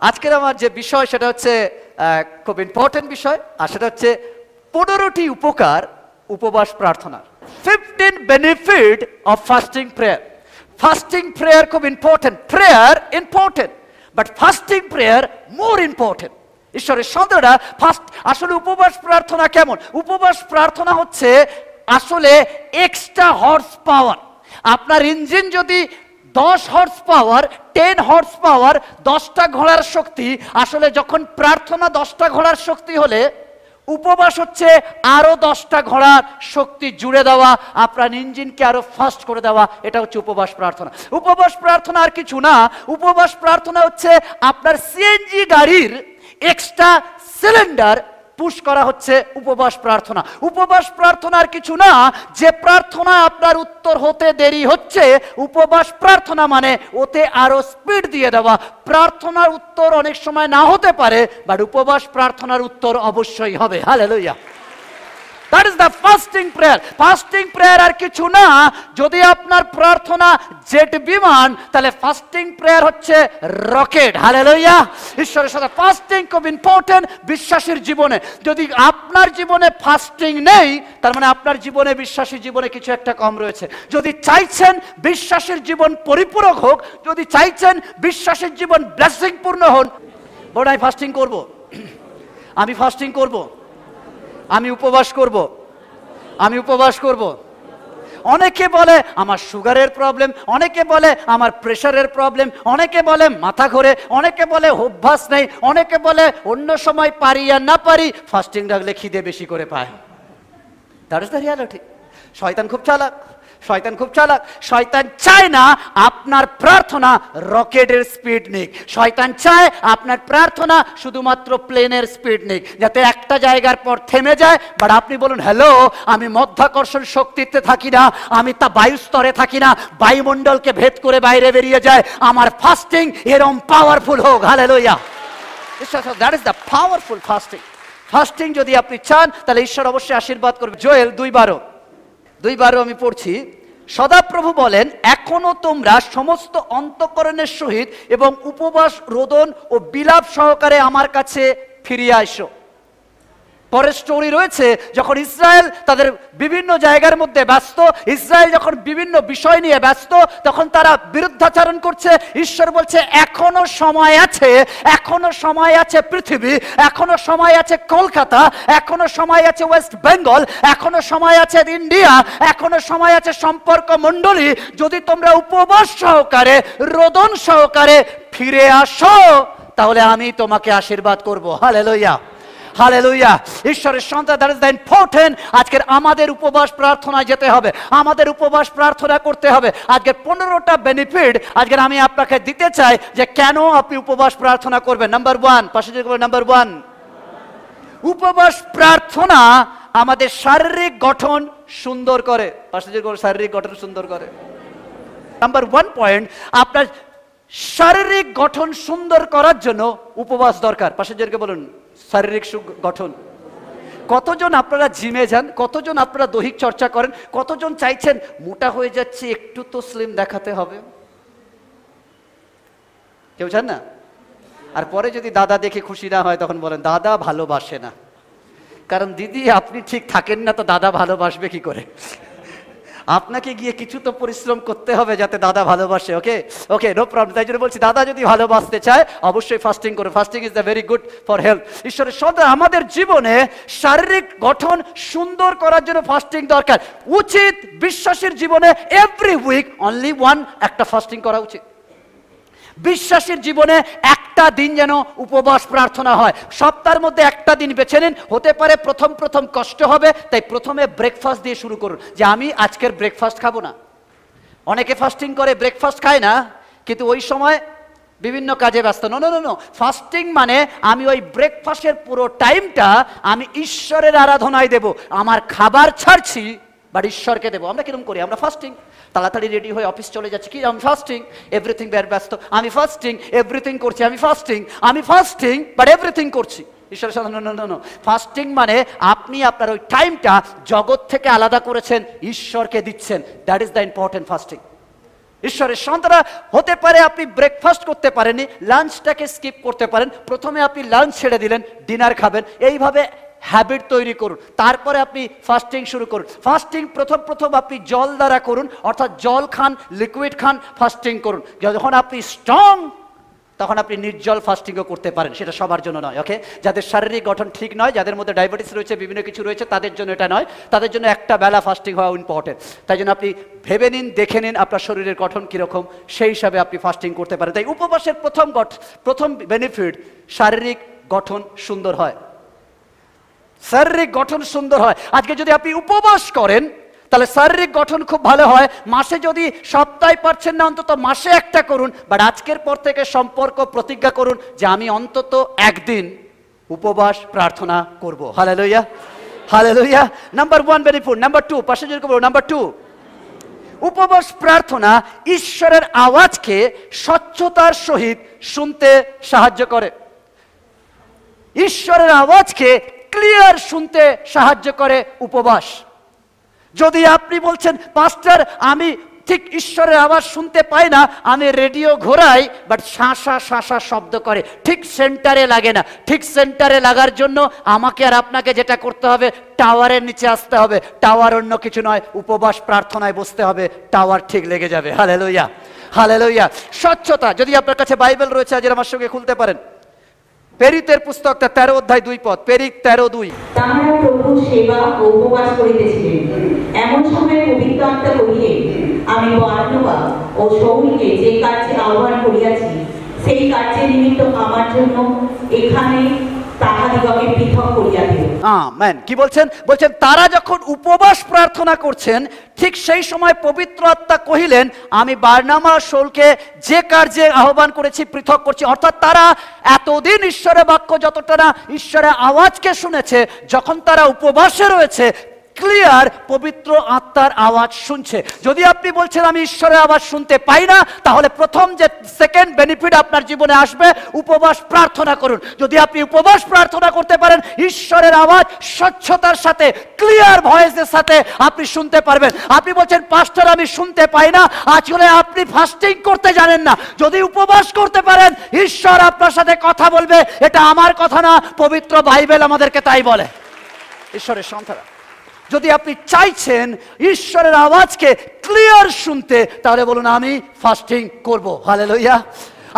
আজকের আমার যে বিষয় সেটা হচ্ছে খুব ইম্পর্টেন্ট বিষয়, আর সেটা হচ্ছে 15টি উপকার উপবাস প্রার্থনার। 15 benefit of fasting prayer. Fasting prayer খুব important, prayer important, but fasting prayer more important. ঈশ্বরের সন্তানরা আসলে উপবাস প্রার্থনা কেমন? উপবাস প্রার্থনা হচ্ছে আসলে এক্সট্রা হর্স পাওয়ার। আপনার ইঞ্জিন যদি 10 হর্স পাওয়ার, 10 হর্স পাওয়ার, 10টা ঘোড়ার শক্তি, আসলে যখন প্রার্থনা 10টা ঘোড়ার শক্তি হলে উপবাস হচ্ছে আরো 10টা ঘোড়ার শক্তি জুড়ে দেওয়া, আপনার ইঞ্জিনকে আরো ফাস্ট করে দেওয়া। এটা হচ্ছে উপবাস প্রার্থনা। উপবাস প্রার্থনা আর কিছু না, উপবাস প্রার্থনা হচ্ছে আপনার সিএনজি গাড়ির এক্সট্রা সিলিন্ডার পুশ করা হচ্ছে উপবাস প্রার্থনা। উপবাস প্রার্থনার কিছু না, যে প্রার্থনা আপনার উত্তর হতে দেরি হচ্ছে, উপবাস প্রার্থনা মানে ওতে আরো স্পিড দিয়ে দেওয়া। প্রার্থনার উত্তর অনেক সময় না হতে পারে, বাট উপবাস প্রার্থনার উত্তর অবশ্যই হবে। Hallelujah. That is the fasting prayer. Fasting prayer আর কিছু না, যদি আপনার প্রার্থনা জেট বিমান, তাহলে ফাস্টিং প্রেয়ার হচ্ছে রকেট। হালেলুয়া। ঈশ্বরের সাথে ফাস্টিং খুব ইম্পর্টেন্ট বিশ্বাসীর জীবনে। যদি আপনার জীবনে ফাস্টিং নেই, তার মানে আপনার জীবনে, বিশ্বাসী জীবনে কিছু একটা কম রয়েছে। যদি চাইছেন বিশ্বাসীর জীবন পরিপূরক হোক, যদি চাইছেন বিশ্বাসীর জীবন ব্লেসিং পূর্ণ হন, বড় আমি ফাস্টিং করব, আমি ফাস্টিং করব, আমি উপবাস করব, আমি উপবাস করব। অনেকে বলে আমার সুগারের প্রবলেম, অনেকে বলে আমার প্রেশারের প্রবলেম, অনেকে বলে মাথা ঘোরে, অনেকে বলে অভ্যাস নেই, অনেকে বলে অন্য সময় পারি আর না পারি, ফাস্টিং রাখলে খিদে বেশি করে পায়। That is the reality. শয়তান খুব চালাক, শয়তান খুব চালাক। শয়তান চায় না আপনার প্রার্থনা রকেটের স্পিড নিক। শয়তান চায় আপনার প্রার্থনা শুধুমাত্র প্লেনের স্পিড নিক, যাতে একটা জায়গার পর থেমে যায়। বাট আপনি বলুন, হ্যালো, আমি মধ্যাকর্ষণ শক্তিতে থাকি না, আমি তা বায়ুস্তরে থাকি না, বায়ুমণ্ডলকে ভেদ করে বাইরে বেরিয়ে যায়। আমার ফাস্টিং এরকম পাওয়ারফুল হোক। Hallelujah. That is the powerful fasting. Fasting যদি আপনি চান, তাহলে ঈশ্বর অবশ্যই আশীর্বাদ করবে। জোয়েল 2:12 আমি পড়ছি। সদাপ্রভু বলেন, এখনো তোমরা সমস্ত অন্তঃকরণের সহিত এবং উপবাস, রোদন ও বিলাপ সহকারে আমার কাছে ফিরিয়ে আসো। পরের স্টোরি রয়েছে, যখন ইসরায়েল তাদের বিভিন্ন জায়গার মধ্যে ব্যস্ত, ইসরায়েল যখন বিভিন্ন বিষয় নিয়ে ব্যস্ত, তখন তারা বিরুদ্ধাচরণ করছে। ঈশ্বর বলছে, এখনো সময় আছে, এখনো সময় আছে পৃথিবী, এখনো সময় আছে কলকাতা, এখনো সময় আছে ওয়েস্ট বেঙ্গল, এখনো সময় আছে ইন্ডিয়া, এখনো সময় আছে সম্পর্ক মণ্ডলী। যদি তোমরা উপবাস সহকারে, রোদন সহকারে ফিরে আসো, তাহলে আমি তোমাকে আশীর্বাদ করব। Hallelujah, hallelujah. ঈশ্বরের সন্তান, দ্যাট ইজ দ্য ইম্পর্টেন্ট। আজকের আমাদের উপবাস প্রার্থনায় যেতে হবে, আমাদের উপবাস প্রার্থনা করতে হবে। আজকের 15টা বেনিফিট আজকের আমি আপনাকে দিতে চাই, যে কেন আপনি উপবাস প্রার্থনা করবেন। নাম্বার 1, পাশে যে নাম্বার 1, উপবাস প্রার্থনা আমাদের শারীরিক গঠন সুন্দর করে। পাশে যে শারীরিক গঠন সুন্দর করে। নাম্বার 1 পয়েন্ট, আপনার শারীরিক গঠন সুন্দর করার জন্য উপবাস দরকার। পাশে যে বলুন শারীরিক গঠন। কতজন আপনারা জিমে যান, কতজন আপনারা দৈহিক চর্চা করেন, কতজন চাইছেন মোটা হয়ে যাচ্ছে, একটু তো স্লিম দেখাতে হবে? কেউ চান না? আর পরে যদি দাদা দেখে খুশি না হয়, তখন বলেন দাদা ভালোবাসে না। কারণ দিদি আপনি ঠিক থাকেন না, তো দাদা ভালোবাসবে কি করে? আপনাকে গিয়ে কিছু তো পরিশ্রম করতে হবে যাতে দাদা ভালোবাসে। ওকে ওকে, নো প্রবলেম। তাই জন্য বলছি, দাদা যদি ভালোবাসতে চায়, অবশ্যই ফাস্টিং করো। Fasting is the very good for health. ঈশ্বরের সন্তান, আমাদের জীবনে শারীরিক গঠন সুন্দর করার জন্য ফাস্টিং দরকার। উচিত বিশ্বাসীর জীবনে এভরি উইক অনলি 1 একটা ফাস্টিং করা উচিত। বিশ্বাসীর জীবনে একটা দিন যেন উপবাস প্রার্থনা হয়। সপ্তাহের মধ্যে একটা দিন বেছে নিন। হতে পারে প্রথম কষ্ট হবে, তাই প্রথমে ব্রেকফাস্ট দিয়ে শুরু করুন, যে আমি আজকের ব্রেকফাস্ট খাবো না। অনেকে ফাস্টিং করে ব্রেকফাস্ট খায় না, কিন্তু ওই সময় বিভিন্ন কাজে ব্যস্ত। নো, ফাস্টিং মানে আমি ওই ব্রেকফাস্টের পুরো টাইমটা আমি ঈশ্বরের আরাধনায় দেব। আমার খাবার ছাড়ছি, বাট ঈশ্বরকে দেবো। আমরা কিরকম করি? আমরা ফাস্টিং, তাড়াতাড়ি রেডি হয়ে অফিস চলে যাচ্ছি, কি আমি ফাস্টিং, এভরিথিং ব্যস্ত, আমি ফাস্টিং, এভরিথিং করছি, আমি ফাস্টিং বাট এভরিথিং করছি। ঈশ্বরের সাথে নো, ফাস্টিং মানে আপনি আপনার ওই টাইমটা জগৎ থেকে আলাদা করেছেন, ঈশ্বরকে দিচ্ছেন। That is the important fasting. ঈশ্বরের সন্তানরা, হতে পারে আপনি ব্রেকফাস্ট করতে পারেননি, লাঞ্চটাকে স্কিপ করতে পারেন, প্রথমে আপনি লাঞ্চ ছেড়ে দিলেন, ডিনার খাবেন, এইভাবে হ্যাবিট তৈরি করুন, তারপরে আপনি ফাস্টিং শুরু করুন। ফাস্টিং প্রথম আপনি জল দ্বারা করুন, অর্থাৎ জল খান, লিকুইড খান, ফাস্টিং করুন। যখন আপনি স্ট্রং তখন আপনি নির্জল ফাস্টিংও করতে পারেন, সেটা সবার জন্য নয়, ওকে? যাদের শারীরিক গঠন ঠিক নয়, যাদের মধ্যে ডায়াবেটিস রয়েছে, বিভিন্ন কিছু রয়েছে, তাদের জন্য এটা নয়, তাদের জন্য একটা বেলা ফাস্টিং হওয়া ইম্পর্টেন্ট। তাই জন্য আপনি ভেবে নিন, দেখে নিন আপনার শরীরের গঠন কীরকম, সেই হিসাবে আপনি ফাস্টিং করতে পারেন। তাই উপবাসের প্রথম বেনিফিট, শারীরিক গঠন সুন্দর হয়, শারীরিক গঠন সুন্দর হয়। আজকে যদি আপনি উপবাস করেন তাহলে শারীরিক গঠন খুব ভালো হয়। মাসে যদি সপ্তাহে পারছেন না, অন্তত মাসে একটা করুন। বাট আজকের পর থেকে সম্পর্ক প্রতিজ্ঞা করুন যে আমি অন্তত একদিন উপবাস প্রার্থনা করব। Hallelujah, hallelujah. Number 1 benefit. Number 2, পাশে যদি বলবো, নাম্বার 2, উপবাস প্রার্থনা ঈশ্বরের আওয়াজকে স্বচ্ছতার সহিত শুনতে সাহায্য করে। ঈশ্বরের আওয়াজকে ক্লিয়ার শুনতে সাহায্য করে উপবাস। যদি আপনি বলছেন, পাস্টার আমি ঠিক ঈশ্বরের আওয়াজ শুনতে পাই না, আমি রেডিও ঘোরাই বাট শাঁসা শাঁসা শব্দ করে, ঠিক সেন্টারে লাগে না। ঠিক সেন্টারে লাগার জন্য আমাকে আর আপনাকে যেটা করতে হবে, টাওয়ারের নিচে আসতে হবে। টাওয়ার অন্য কিছু নয়, উপবাস প্রার্থনায় বসতে হবে, টাওয়ার ঠিক লেগে যাবে। Hallelujah, hallelujah. স্বচ্ছতা, যদি আপনার কাছে বাইবেল রয়েছে আজ আমার সঙ্গে খুলতে পারেন। পেরিতের পুস্তকটা 13 অধ্যায় 2 পদ, পেরিত 13:2। তাহারা প্রভুর সেবা ও উপবাস করিতেছিলেন। এমন সময় পবিত্র আত্মা কহিলে, আমি বারনাবা ও শাউলকে যে কার্যে আহ্বান করিয়াছি, সেই কার্যের নিমিত্ত আমার জন্য এখানে তাহাদিগকে পৃথক করিয়া দিও। আমেন। কি বলছেন? বলছেন তারা যখন উপবাস প্রার্থনা করছেন, ঠিক সেই সময় পবিত্র আত্মা কহিলেন, আমি বারনাবা শাউলকে যে কার্যে আহ্বান করেছি পৃথক করছি। অর্থাৎ তারা এতদিন ঈশ্বরের বাক্য যতটা না ঈশ্বরের আওয়াজকে শুনেছে, যখন তারা উপবাসে রয়েছে, ক্লিয়ার পবিত্র আত্মার আওয়াজ শুনছে। যদি আপনি বলছেন আমি ঈশ্বরের আওয়াজ শুনতে পাই না, তাহলে প্রথম যে সেকেন্ড বেনিফিট আপনার জীবনে আসবে, উপবাস প্রার্থনা করুন। যদি আপনি উপবাস প্রার্থনা করতে পারেন, ঈশ্বরের আওয়াজ স্বচ্ছতার সাথে, ক্লিয়ার ভয়েসের সাথে আপনি শুনতে পারবেন। আপনি বলছেন পাস্টার আমি শুনতে পাই না, আসলে আপনি ফাস্টিং করতে জানেন না। যদি উপবাস করতে পারেন, ঈশ্বর আপনার সাথে কথা বলবে। এটা আমার কথা না, পবিত্র বাইবেল আমাদেরকে তাই বলে। ঈশ্বরের সন্তানরা, যদি আপনি চাইছেন ঈশ্বরের আওয়াজকে ক্লিয়ার শুনতে, তাহলে বলুন আমি ফাস্টিং করব। হালেলুয়া।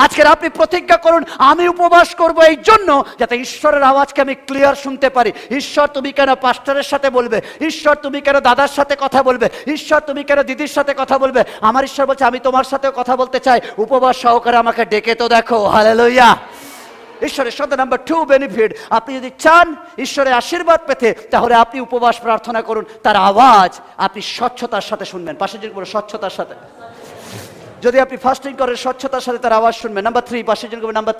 আজকের আপনি প্রতিজ্ঞা করুন, আমি উপবাস করব এই জন্য যাতে ঈশ্বরের আওয়াজকে আমি ক্লিয়ার শুনতে পারি। ঈশ্বর তুমি কেন পাস্টারের সাথে বলবে? ঈশ্বর তুমি কেন দাদার সাথে কথা বলবে? ঈশ্বর তুমি কেন দিদির সাথে কথা বলবে? আমার ঈশ্বর বলছে আমি তোমার সাথেও কথা বলতে চাই, উপবাস সহকারে আমাকে ডেকে তো দেখো। হালেলুয়া। ঈশ্বরের সাথে নাম্বার 2 বেনিফিট, আপনি যদি চান ঈশ্বরের আশীর্বাদ পেতে, তাহলে আপনি উপবাস প্রার্থনা করুন, তার আওয়াজ আপনি স্বচ্ছতার সাথে শুনবেন। পাশে যদি বলুন স্বচ্ছতার সাথে। যদি আপনি ফাস্টিং করেন, স্বচ্ছতার সাথে তার আওয়াজ শুনবেন। নাম্বার 3, পাশে যদি বলুন নাম্বার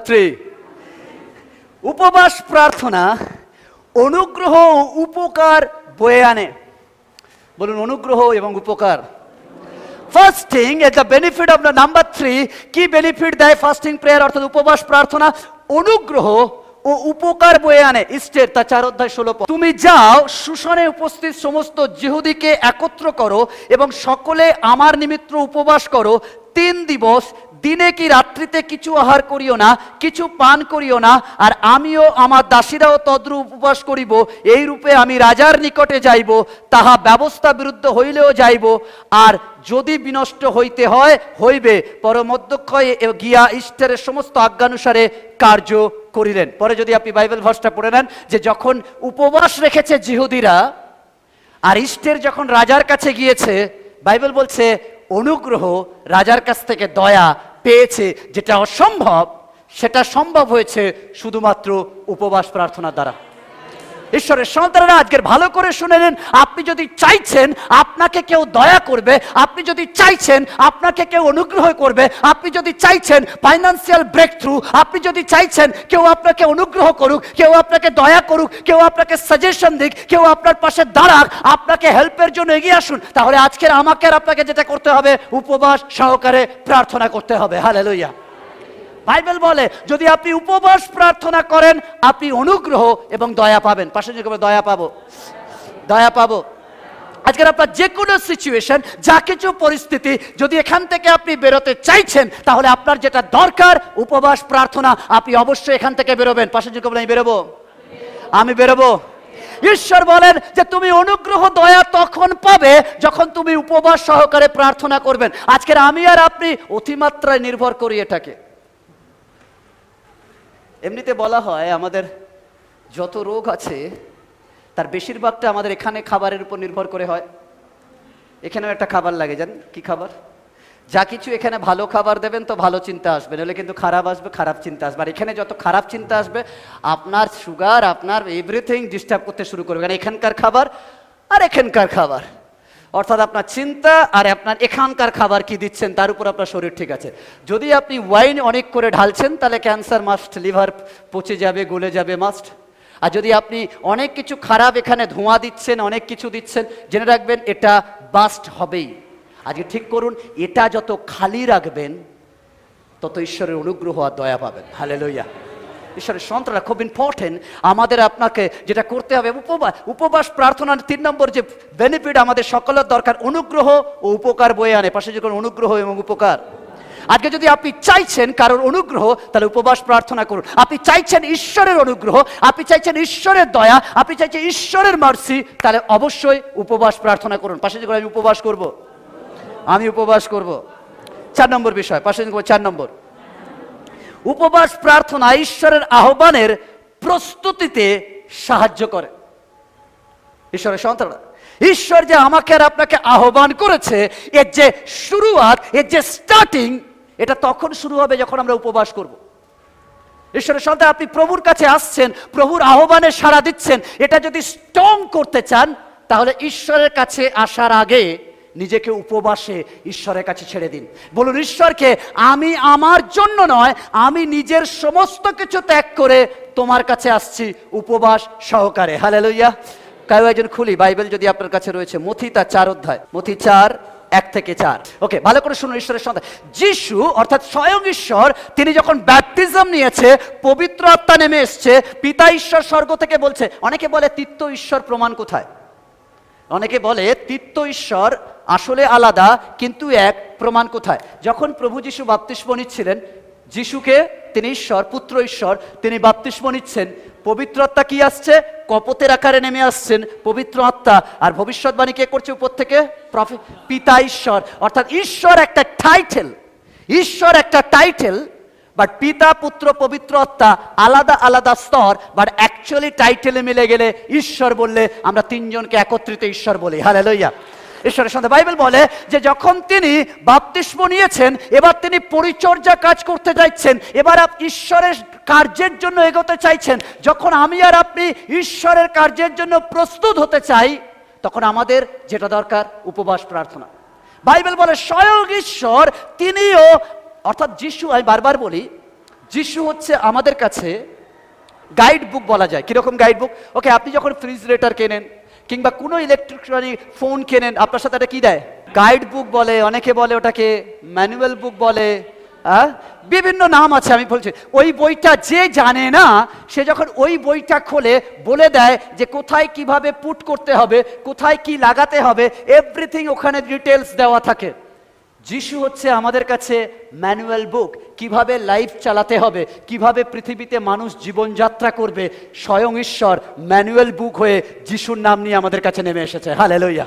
3, উপবাস প্রার্থনা অনুগ্রহ ও উপকার বয়ে আনে। বলুন অনুগ্রহ এবং উপকার। Fasting as the benefit of the number 3, কি বেনিফিট দেয় ফাস্টিং প্রেয়ার অর্থাৎ উপবাস প্রার্থনা? অনুগ্রহ ও উপকার বয়ে আনে। ইস্টের তা 4 অধ্যায় 16 পদ। তুমি যাও, সুশনে উপস্থিত সমস্ত জিহুদীকে একত্র করো এবং সকলে আমার নিমিত্ত উপবাস করো 3 দিবস, দিনে কি রাত্রিতে কিছু আহার করিও না, কিছু পান করিও না, আর আমিও আমার দাসীরাও তদ্রূপ উপবাস করিব। এই রূপে আমি রাজার নিকটে যাইব, তাহা ব্যবস্থা বিরুদ্ধ হইলেও যাইব, আর যদি বিনষ্ট হইতে হয় হইবে। পরমধ্যক্ষয় গিয়া ইষ্টের সমস্ত আজ্ঞানুসারে কার্য করিলেন। পরে যদি আপনি বাইবেল ভার্সটা পড়ে নেন, যে যখন উপবাস রেখেছে জিহুদীরা আর ইষ্টের যখন রাজার কাছে গিয়েছে, বাইবেল বলছে অনুগ্রহ, রাজার কাছ থেকে দয়া পেয়েছে। যেটা অসম্ভব সেটা সম্ভব হয়েছে শুধুমাত্র উপবাস প্রার্থনার দ্বারা। ঈশ্বরের সন্তানেরা আজকের ভালো করে শুনে নিন, আপনি যদি চাইছেন আপনাকে কেউ দয়া করবে, আপনি যদি চাইছেন আপনাকে কেউ অনুগ্রহ করবে, আপনি যদি চাইছেন ফাইন্যান্সিয়াল ব্রেক থ্রু, আপনি যদি চাইছেন কেউ আপনাকে অনুগ্রহ করুক, কেউ আপনাকে দয়া করুক, কেউ আপনাকে সাজেশন দিক, কেউ আপনার পাশে দাঁড়াক, আপনাকে হেল্পের জন্য এগিয়ে আসুন, তাহলে আজকের আমাকে আর আপনাকে যেটা করতে হবে, উপবাস সহকারে প্রার্থনা করতে হবে। হালেলুয়া। বাইবেল বলে যদি আপনি উপবাস প্রার্থনা করেন, আপনি অনুগ্রহ এবং দয়া পাবেন। পাশে যে দয়া পাবো, দয়া পাবো। আজকের আপনার যে কোনো সিচুয়েশন, যা কিছু পরিস্থিতি, যদি এখান থেকে আপনি বেরোতে চাইছেন, তাহলে আপনার যেটা দরকার উপবাস প্রার্থনা। আপনি অবশ্যই এখান থেকে বেরোবেন। পাশে যে বলে, আমি বেরোবো, আমি বেরোবো। ঈশ্বর বলেন যে তুমি অনুগ্রহ দয়া তখন পাবে যখন তুমি উপবাস সহকারে প্রার্থনা করবেন। আজকের আমি আর আপনি অতিমাত্রায় নির্ভর করি এটাকে। এমনিতে বলা হয় আমাদের যত রোগ আছে তার বেশিরভাগটা আমাদের এখানে খাবারের উপর নির্ভর করে হয়। এখানেও একটা খাবার লাগে, জানেন কি খাবার? যা কিছু এখানে ভালো খাবার দেবেন তো ভালো চিন্তা আসবে, নাহলে কিন্তু খারাপ আসবে, খারাপ চিন্তা আসবে। আর এখানে যত খারাপ চিন্তা আসবে আপনার সুগার, আপনার এভরিথিং ডিস্টার্ব করতে শুরু করবে। কারণ এখানকার খাবার আর এখানকার খাবার, অর্থাৎ আপনার চিন্তা আর আপনার এখানকার খাবার কি দিচ্ছেন তার উপর আপনার শরীর ঠিক আছে। যদি আপনি ওয়াইন অনেক করে ঢালছেন তাহলে ক্যান্সার মাস্ট, লিভার পচে যাবে, গলে যাবে মাস্ট। আর যদি আপনি অনেক কিছু খারাপ এখানে ধোঁয়া দিচ্ছেন, অনেক কিছু দিচ্ছেন, জেনে রাখবেন এটা বাস্ট হবেই। আজকে ঠিক করুন, এটা যত খালি রাখবেন তত ঈশ্বরের অনুগ্রহ আর দয়া পাবেন। হালেলুয়া। ঈশ্বরের সন্তানরা খুব ইম্পর্টেন্ট। আমাদের আপনাকে যেটা করতে হবে উপবাস প্রার্থনার 3 নম্বর যে বেনিফিট আমাদের সকলের দরকার, অনুগ্রহ ও উপকার বয়ে আনে। পাশে যখন অনুগ্রহ এবং উপকার। আজকে যদি আপনি চাইছেন কারোর অনুগ্রহ, তাহলে উপবাস প্রার্থনা করুন। আপনি চাইছেন ঈশ্বরের অনুগ্রহ, আপনি চাইছেন ঈশ্বরের দয়া, আপনি চাইছেন ঈশ্বরের মার্সি, তাহলে অবশ্যই উপবাস প্রার্থনা করুন। পাশে যখন আমি উপবাস করব, আমি উপবাস করব। 4 নম্বর বিষয়, পাশে 4 নম্বর, উপবাস প্রার্থনা ঈশ্বরের আহ্বানের প্রস্তুতিতে সাহায্য করে। ঈশ্বরের সন্তানরা, ঈশ্বর যে আমাকে আর আপনাকে আহ্বান করেছে, এর যে শুরুয়াত, এর যে স্টার্টিং, এটা তখন শুরু হবে যখন আমরা উপবাস করব। ঈশ্বরের সন্তান, আপনি প্রভুর কাছে আসছেন, প্রভুর আহ্বানে সাড়া দিচ্ছেন। এটা যদি স্ট্রং করতে চান তাহলে ঈশ্বরের কাছে আসার আগে নিজেকে উপবাসে ঈশ্বরের কাছে ছেড়ে দিন। বলুন ঈশ্বরকে, আমি আমার জন্য নয়, আমি নিজের সমস্ত কিছু ত্যাগ করে তোমার কাছে আসছি উপবাস সহকারে। হালেলুয়া। কায়ো একজন খুলি বাইবেল যদি আপনার কাছে রয়েছে, মথি তার 4 অধ্যায়, মথি 4:1-4। ওকে, ভালো করে শুনুন ঈশ্বরের সন্তান। যিশু অর্থাৎ স্বয়ং ঈশ্বর, তিনি যখন ব্যাপটিজম নিয়েছে, পবিত্র আত্মা নেমে এসছে, পিতা ঈশ্বর স্বর্গ থেকে বলছে। অনেকে বলে তৃত্ব ঈশ্বর, প্রমাণ কোথায়? অনেকে বলে তৃত্ব ঈশ্বর আসলে আলাদা কিন্তু এক, প্রমাণ কোথায়? যখন প্রভু যিশু বাপ্তিস্ম নিচ্ছিলেন, যিশুকে তিনি ঈশ্বর, পুত্র ঈশ্বর, তিনি বাপ্তিস্ম নিচ্ছেন, পবিত্র আত্মা কি আসছে? কপতের আকারে নেমে আসছেন পবিত্র আত্মা। আর ভবিষ্যৎবাণী কে করছে উপর থেকে? প্রফেট, পিতা ঈশ্বর। অর্থাৎ ঈশ্বর একটা টাইটেল, ঈশ্বর একটা টাইটেল, বাট পিতা, পুত্র, পবিত্র আত্মা আলাদা আলাদা স্তর, বাট অ্যাকচুয়ালি টাইটেলে মিলে গেলে ঈশ্বর বললে আমরা 3 জনকে একত্রিত ঈশ্বর বলি। হালেলুয়া। ঈশ্বরের সঙ্গে বাইবেল বলে যে যখন তিনি বাপ্তিস্ম নিয়েছেন, এবার তিনি পরিচর্যা কাজ করতে যাচ্ছেন, এবার ঈশ্বরের কার্যের জন্য এগোতে চাইছেন। যখন আমি আর আপনি ঈশ্বরের কার্যের জন্য প্রস্তুত হতে চাই, তখন আমাদের যেটা দরকার উপবাস প্রার্থনা। বাইবেল বলে স্বয়ং ঈশ্বর তিনিও, অর্থাৎ যিশু, আমি বারবার বলি যিশু হচ্ছে আমাদের কাছে গাইড বুক বলা যায়। কিরকম গাইড বুক? ওকে, আপনি যখন রেফ্রিজারেটর কেনেন কিংবা কোনো ইলেকট্রনিক ফোন কেনেন, আপনার সাথে এটা কি দেয়? গাইড বুক বলে, অনেকে বলে ওটাকে ম্যানুয়াল বুক বলে, বিভিন্ন নাম আছে। আমি বলছি ওই বইটা যে জানে না, সে যখন ওই বইটা খোলে বলে দেয় যে কোথায় কিভাবে পুট করতে হবে, কোথায় কি লাগাতে হবে, এভরিথিং ওখানে ডিটেলস দেওয়া থাকে। যিশু হচ্ছে আমাদের কাছে ম্যানুয়াল বুক, কিভাবে লাইফ চালাতে হবে, কিভাবে পৃথিবীতে মানুষ জীবনযাত্রা করবে। স্বয়ং ঈশ্বর ম্যানুয়াল বুক হয়ে যিশুর নাম নিয়ে আমাদের কাছে নেমে এসেছে। Hallelujah,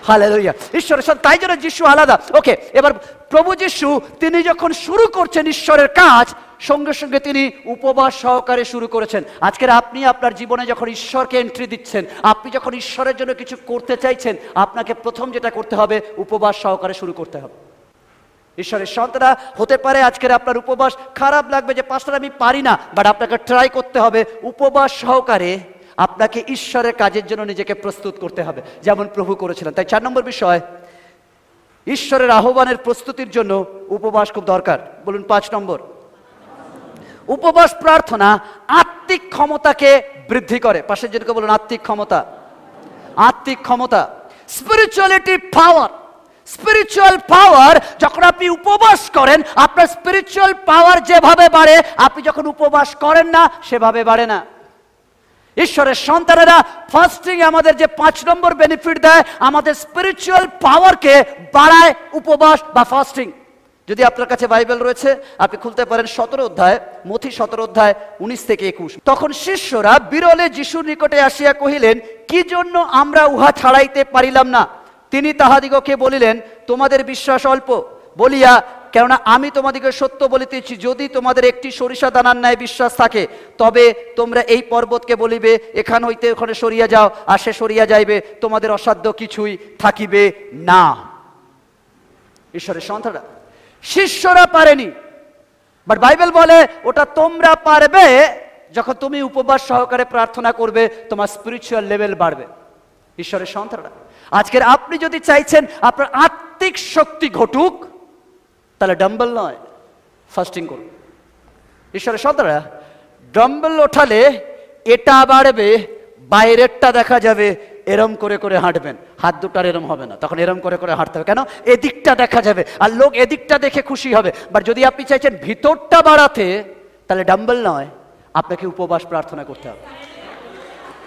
hallelujah. ঈশ্বরের সাথে, তাই জন্য যিশু আলাদা। ওকে, এবার প্রভু যিশু তিনি যখন শুরু করছেন ঈশ্বরের কাজ, সঙ্গে সঙ্গে তিনি উপবাস সহকারে শুরু করেছেন। আজকের আপনি আপনার জীবনে যখন ঈশ্বরকে এন্ট্রি দিচ্ছেন, আপনি যখন ঈশ্বরের জন্য কিছু করতে চাইছেন, আপনাকে প্রথম যেটা করতে হবে উপবাস সহকারে শুরু করতে হবে। ঈশ্বরের সন্তানরা, হতে পারে আজকের আপনার উপবাস খারাপ লাগবে যে পাস্টার আমি পারি না, বাট আপনাকে ট্রাই করতে হবে উপবাস সহকারে আপনাকে ঈশ্বরের কাজের জন্য নিজেকে প্রস্তুত করতে হবে, যেমন প্রভু করেছিলেন। তাই 4 নম্বর বিষয়, ঈশ্বরের আহ্বানের প্রস্তুতির জন্য উপবাস খুব দরকার। বলুন 5 নম্বর, উপবাস প্রার্থনা আত্মিক ক্ষমতাকে বৃদ্ধি করে। পাশের জনকে বলুন আত্মিক ক্ষমতা, আত্মিক ক্ষমতা, স্পিরিচুয়ালিটি পাওয়ার। স্পিরিচুয়াল পাওয়ার, যখন আপনি উপবাস করেন আপনার স্পিরিচুয়াল পাওয়ার যেভাবে বাড়ে, আপনি যখন উপবাস করেন না সেভাবে বাড়ে না। ঈশ্বরের সন্তানেরা ফাস্টিং আমাদের যে 5 নম্বর বেনিফিট দেয়, আমাদের স্পিরিচুয়াল পাওয়ারকে বাড়ায় উপবাস বা ফাস্টিং। যদি আপনার কাছে বাইবেল রয়েছে আপনি খুলতে পারেন 17 অধ্যায়, মথি 17 অধ্যায় 19 থেকে 21। তখন শিষ্যরা বিরলে যিশুর নিকটে আসিয়া কহিলেন, কি জন্য আমরা উহা ছাড়াইতে পারিলাম না? তিনি তাহাদিগকে বলিলেন, তোমাদের বিশ্বাস অল্প বলিয়া, কেননা আমি তোমাদিকে সত্য বলিতেছি, যদি তোমাদের একটি সরিষা দানার ন্যায় বিশ্বাস থাকে, তবে তোমরা এই পর্বতকে বলিবে, এখান হইতে ওখানে সরিয়া যাও, আর সে সরিয়া যাইবে, তোমাদের অসাধ্য কিছুই থাকিবে না। ঈশ্বরের সন্তানরা, শিষ্যরা পারেনি, বাট বাইবেল বলে ওটা তোমরা পারবে যখন তুমি উপবাস সহকারে প্রার্থনা করবে, তোমার স্পিরিচুয়াল লেভেল বাড়বে। ঈশ্বরের সন্তানরা, আজকের আপনি যদি চাইছেন আপনার আত্মিক শক্তি ঘটুক, তাহলে ডাম্বেল নয়, ফাস্টিং করুন। ঈশ্বরের সন্তানরা, ডাম্বেল ওঠালে এটা বাড়বে, বাইরেরটা দেখা যাবে, এরম করে করে হাঁটবেন, হাত দুটার এরম হবে না, তখন এরম করে করে হাঁটতে হবে। কেন? এদিকটা দেখা যাবে আর লোক এদিকটা দেখে খুশি হবে। বাট যদি আপনি চাইছেন ভিতরটা বাড়াতে, তাহলে ডাম্বেল নয়, আপনাকে উপবাস প্রার্থনা করতে হবে।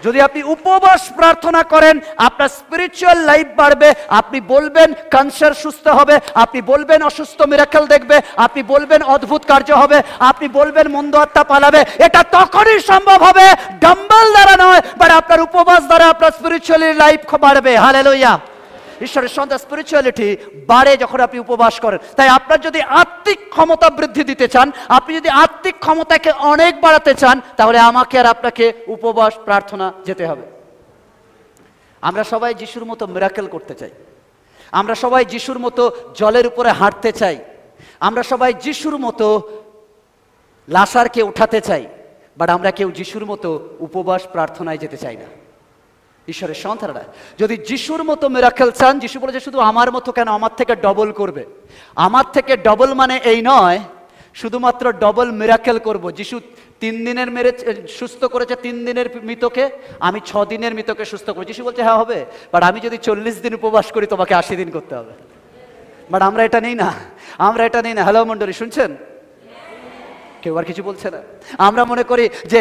যদি আপনি উপবাস প্রার্থনা করেন, আপনার স্পিরিচুয়াল লাইফ বাড়বে। আপনি বলবেন ক্যান্সার সুস্থ হবে, আপনি বলবেন অসুস্থ মিরাকেল দেখবে, আপনি বলবেন অদ্ভুত কার্য হবে, আপনি বলবেন মন্দ আত্মা পালাবে। এটা তখনই সম্ভব হবে ডাম্বেল দ্বারা নয়, বাট আপনার উপবাস দ্বারা আপনার স্পিরিচুয়ালি লাইফ বাড়বে। হালেলুয়া। ঈশ্বরের সন্তান স্পিরিচুয়ালিটি বাড়ে যখন আপনি উপবাস করেন। তাই আপনার যদি আত্মিক ক্ষমতা বৃদ্ধি দিতে চান, আপনি যদি আত্মিক ক্ষমতাকে অনেক বাড়াতে চান, তাহলে আমাকে আর আপনাকে উপবাস প্রার্থনা যেতে হবে। আমরা সবাই যিশুর মতো মিরাকেল করতে চাই, আমরা সবাই যিশুর মতো জলের উপরে হাঁটতে চাই, আমরা সবাই যিশুর মতো লাসারকে উঠাতে চাই, বাট আমরা কেউ যিশুর মতো উপবাস প্রার্থনায় যেতে চাই না। ঈশ্বরের সন্তানরা, যদি যিশুর মতো মিরাকেল চান, যিশু বলেছে শুধু আমার মতো কেন, আমার থেকে ডবল করবে। আমার থেকে ডবল মানে এই নয় শুধুমাত্র ডবল মিরাকেল করব। যিশু 3 দিনের সুস্থ করেছে 3 দিনের মৃতকে, আমি 6 দিনের মৃতকে সুস্থ করি। যিশু বলছে হ্যাঁ হবে, বাট আমি যদি 40 দিন উপবাস করি, তোমাকে 80 দিন করতে হবে। বাট আমরা এটা নেই না, আমরা এটা নেই না। হ্যালো মন্ডলী, শুনছেন? কেউ আর কিছু বলছে না। আমরা মনে করি যে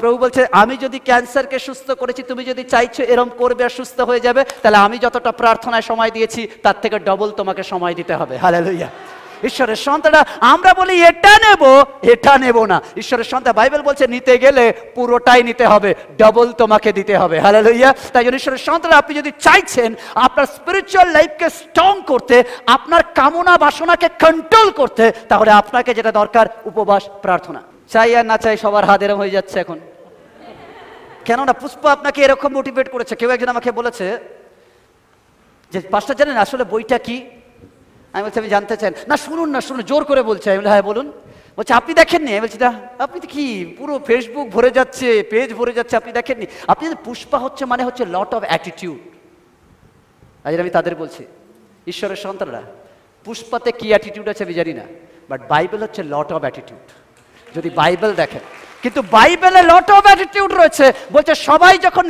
প্রভু বলছে আমি যদি ক্যান্সারকে সুস্থ করেছি, তুমি যদি চাইছো এরম করবে আর সুস্থ হয়ে যাবে, তাহলে আমি যতটা প্রার্থনায় সময় দিয়েছি তার থেকে ডবল তোমাকে সময় দিতে হবে। হালেলুয়া। ঈশ্বরের সন্তানরা, আমরা বলি এটা নেব, এটা নেব না। ঈশ্বরের সন্তান, বাইবেল বলছে নিতে গেলে পুরোটাই নিতে হবে, ডবল তোমাকে দিতে হবে। হালেলুয়া। তাই জন্য ঈশ্বরের সন্তানরা, আপনি যদি চাইছেন আপনার স্পিরিচুয়াল লাইফকে স্ট্রং করতে, আপনার কামনা বাসনাকে কন্ট্রোল করতে, তাহলে আপনাকে যেটা দরকার উপবাস প্রার্থনা। চাই আর না চাই সবার হাত এরম হয়ে যাচ্ছে এখন। কেননা পুষ্পা আপনাকে এরকম মোটিভেট করেছে। কেউ একজন আমাকে বলেছে যে পাস্টার জানেন আসলে বইটা কি? আমি বলছি আমি জানতে চাই না। শুনুন না, শুনুন, জোর করে বলছে। আমি বলি হ্যাঁ বলুন। বলছে আপনি দেখেননি? আমি বলছি না। আপনি তো কি পুরো ফেসবুক ভরে যাচ্ছে, পেজ ভরে যাচ্ছে, আপনি দেখেননি? আপনি পুষ্পা হচ্ছে মানে হচ্ছে লট অফ অ্যাটিটিউড। আজ আমি তাদের বলছি, ঈশ্বরের সন্তানরা, পুষ্পাতে কি অ্যাটিটিউড আছে আমি জানি না, বাট বাইবেল হচ্ছে লট অফ অ্যাটিটিউড। যদি বাইবেল দেখেন, কিন্তু বাইবেলে লট অফ অ্যাটিটিউড রয়েছে। বলছে সবাই যখন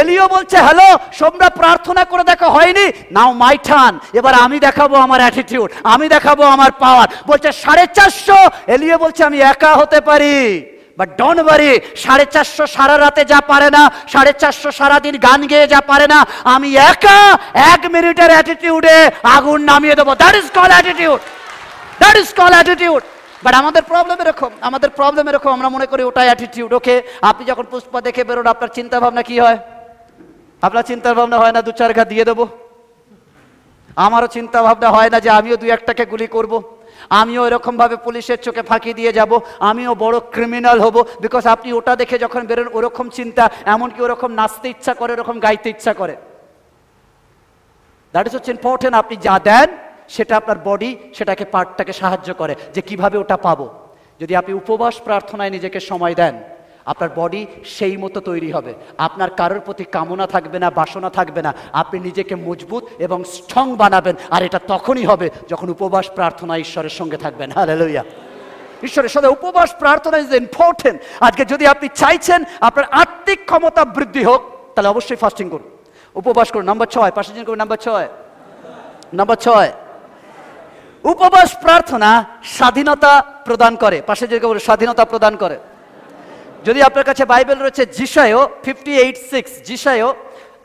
এলিও বলছে হ্যালো তোমরা প্রার্থনা করে দেখো হয়নি, নাও মাই টার্ন, এবার আমি দেখাবো আমার অ্যাটিটিউড, আমি দেখাবো আমার পাওয়ার। বলছে 450, এলিও বলছে আমি একা হতে পারি, বাট ডোন্ট ওয়ারি, 450 সারা রাতে যা পারে না, 450 সারাদিন গান গেয়ে যা পারে না, আমি একা 1 মিনিটের অ্যাটিটিউডে আগুন নামিয়ে দেবো। That is call attitude, that is call attitude. But আমাদের প্রবলেম এরকম, আমাদের প্রবলেম এরকম, আমরা মনে করি ওটাই অ্যাটিটিউড। ওকে, আপনি যখন পুষ্পা দেখে বেরোন, আপনার চিন্তা ভাবনা কি হয়? আপনার চিন্তা ভাবনা হয় না 2-4 ঘা দিয়ে দেবো? আমারও চিন্তা ভাবনা হয় না যে আমিও 2-1টাকে গুলি করব, আমিও এরকম ভাবে পুলিশের চোখে ফাঁকি দিয়ে যাব, আমিও বড় ক্রিমিনাল হব। বিকজ আপনি ওটা দেখে যখন বেরোন, ওরকম চিন্তা, এমনকি ওরকম নাচতে ইচ্ছা করে, ওরকম গাইতে ইচ্ছা করে। দ্যাট ইজ হচ্ছে ইম্পর্টেন্ট। আপনি যা দেন সেটা আপনার বডি সেটাকে পার্টটাকে সাহায্য করে যে কিভাবে ওটা পাবো। যদি আপনি উপবাস প্রার্থনায় নিজেকে সময় দেন, আপনার বডি সেই মতো তৈরি হবে, আপনার কারোর প্রতি কামনা থাকবে না, বাসনা থাকবে না, আপনি নিজেকে মজবুত এবং স্ট্রং বানাবেন। আর এটা তখনই হবে যখন উপবাস প্রার্থনা ঈশ্বরের সঙ্গে থাকবেন। হালেলুয়া। ঈশ্বরের সাথে উপবাস প্রার্থনা ইজ ইম্পর্টেন্ট। আজকে যদি আপনি চাইছেন আপনার আত্মিক ক্ষমতা বৃদ্ধি হোক, তাহলে অবশ্যই ফাস্টিং করুন, উপবাস করুন। নাম্বার 6, পাশে দিন করুন। নাম্বার 6, উপবাস প্রার্থনা স্বাধীনতা প্রদান করে। পাশে যে স্বাধীনতা প্রদান করে। যদি আপনার কাছে বাইবেল রয়েছে যিশায় 58:6, যিশায়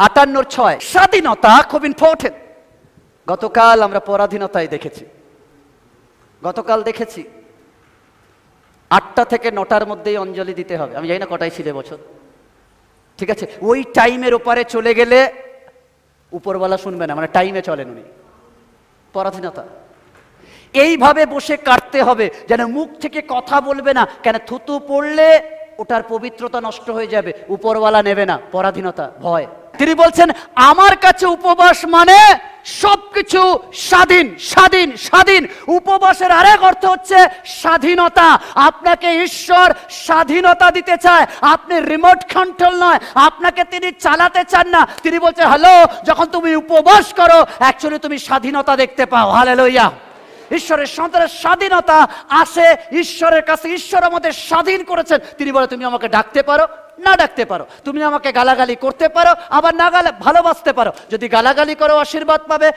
58:6, স্বাধীনতা খুব ইম্পর্টেন্ট। গতকাল আমরা পরাধীনতায় দেখেছি, গতকাল দেখেছি 8টা থেকে 9টার মধ্যেই অঞ্জলি দিতে হবে। আমি জানি না কটাই ছিল বছর, ঠিক আছে? ওই টাইমের ওপারে চলে গেলে উপরওয়ালা শুনবে না, মানে টাইমে চলেন উনি। পরাধীনতা এইভাবে বসে কাটতে হবে যেন মুখ থেকে কথা বলবে না, কেন থুতু পড়লে ওটার পবিত্রতা নষ্ট হয়ে যাবে, উপরওয়ালা নেবে না। পরাধীনতা, ভয়। তিনি বলছেন আমার কাছে উপবাস মানে সবকিছু স্বাধীন, স্বাধীন, স্বাধীন। উপবাসের আরেক অর্থ হচ্ছে স্বাধীনতা। আপনাকে ঈশ্বর স্বাধীনতা দিতে চায়, আপনি রিমোট কন্ট্রোল নয়, আপনাকে তিনি চালাতে চান না। তিনি বলছেন হ্যালো, যখন তুমি উপবাস করো অ্যাকচুয়ালি তুমি স্বাধীনতা দেখতে পাও। হালেলুয়া। ঈশ্বরের সন্তানের স্বাধীনতা আসে ঈশ্বরের কাছে। ঈশ্বর আমাদের স্বাধীন করেছেন। তিনি বলে তুমি আমাকে ডাকতে পারো, না ডাকতে পারো, তুমি আমাকে গালাগালি করতে পারো, আবার না ভালোবাসতে পারো। যদি গালাগালি করো আশীর্বাদ পাবে,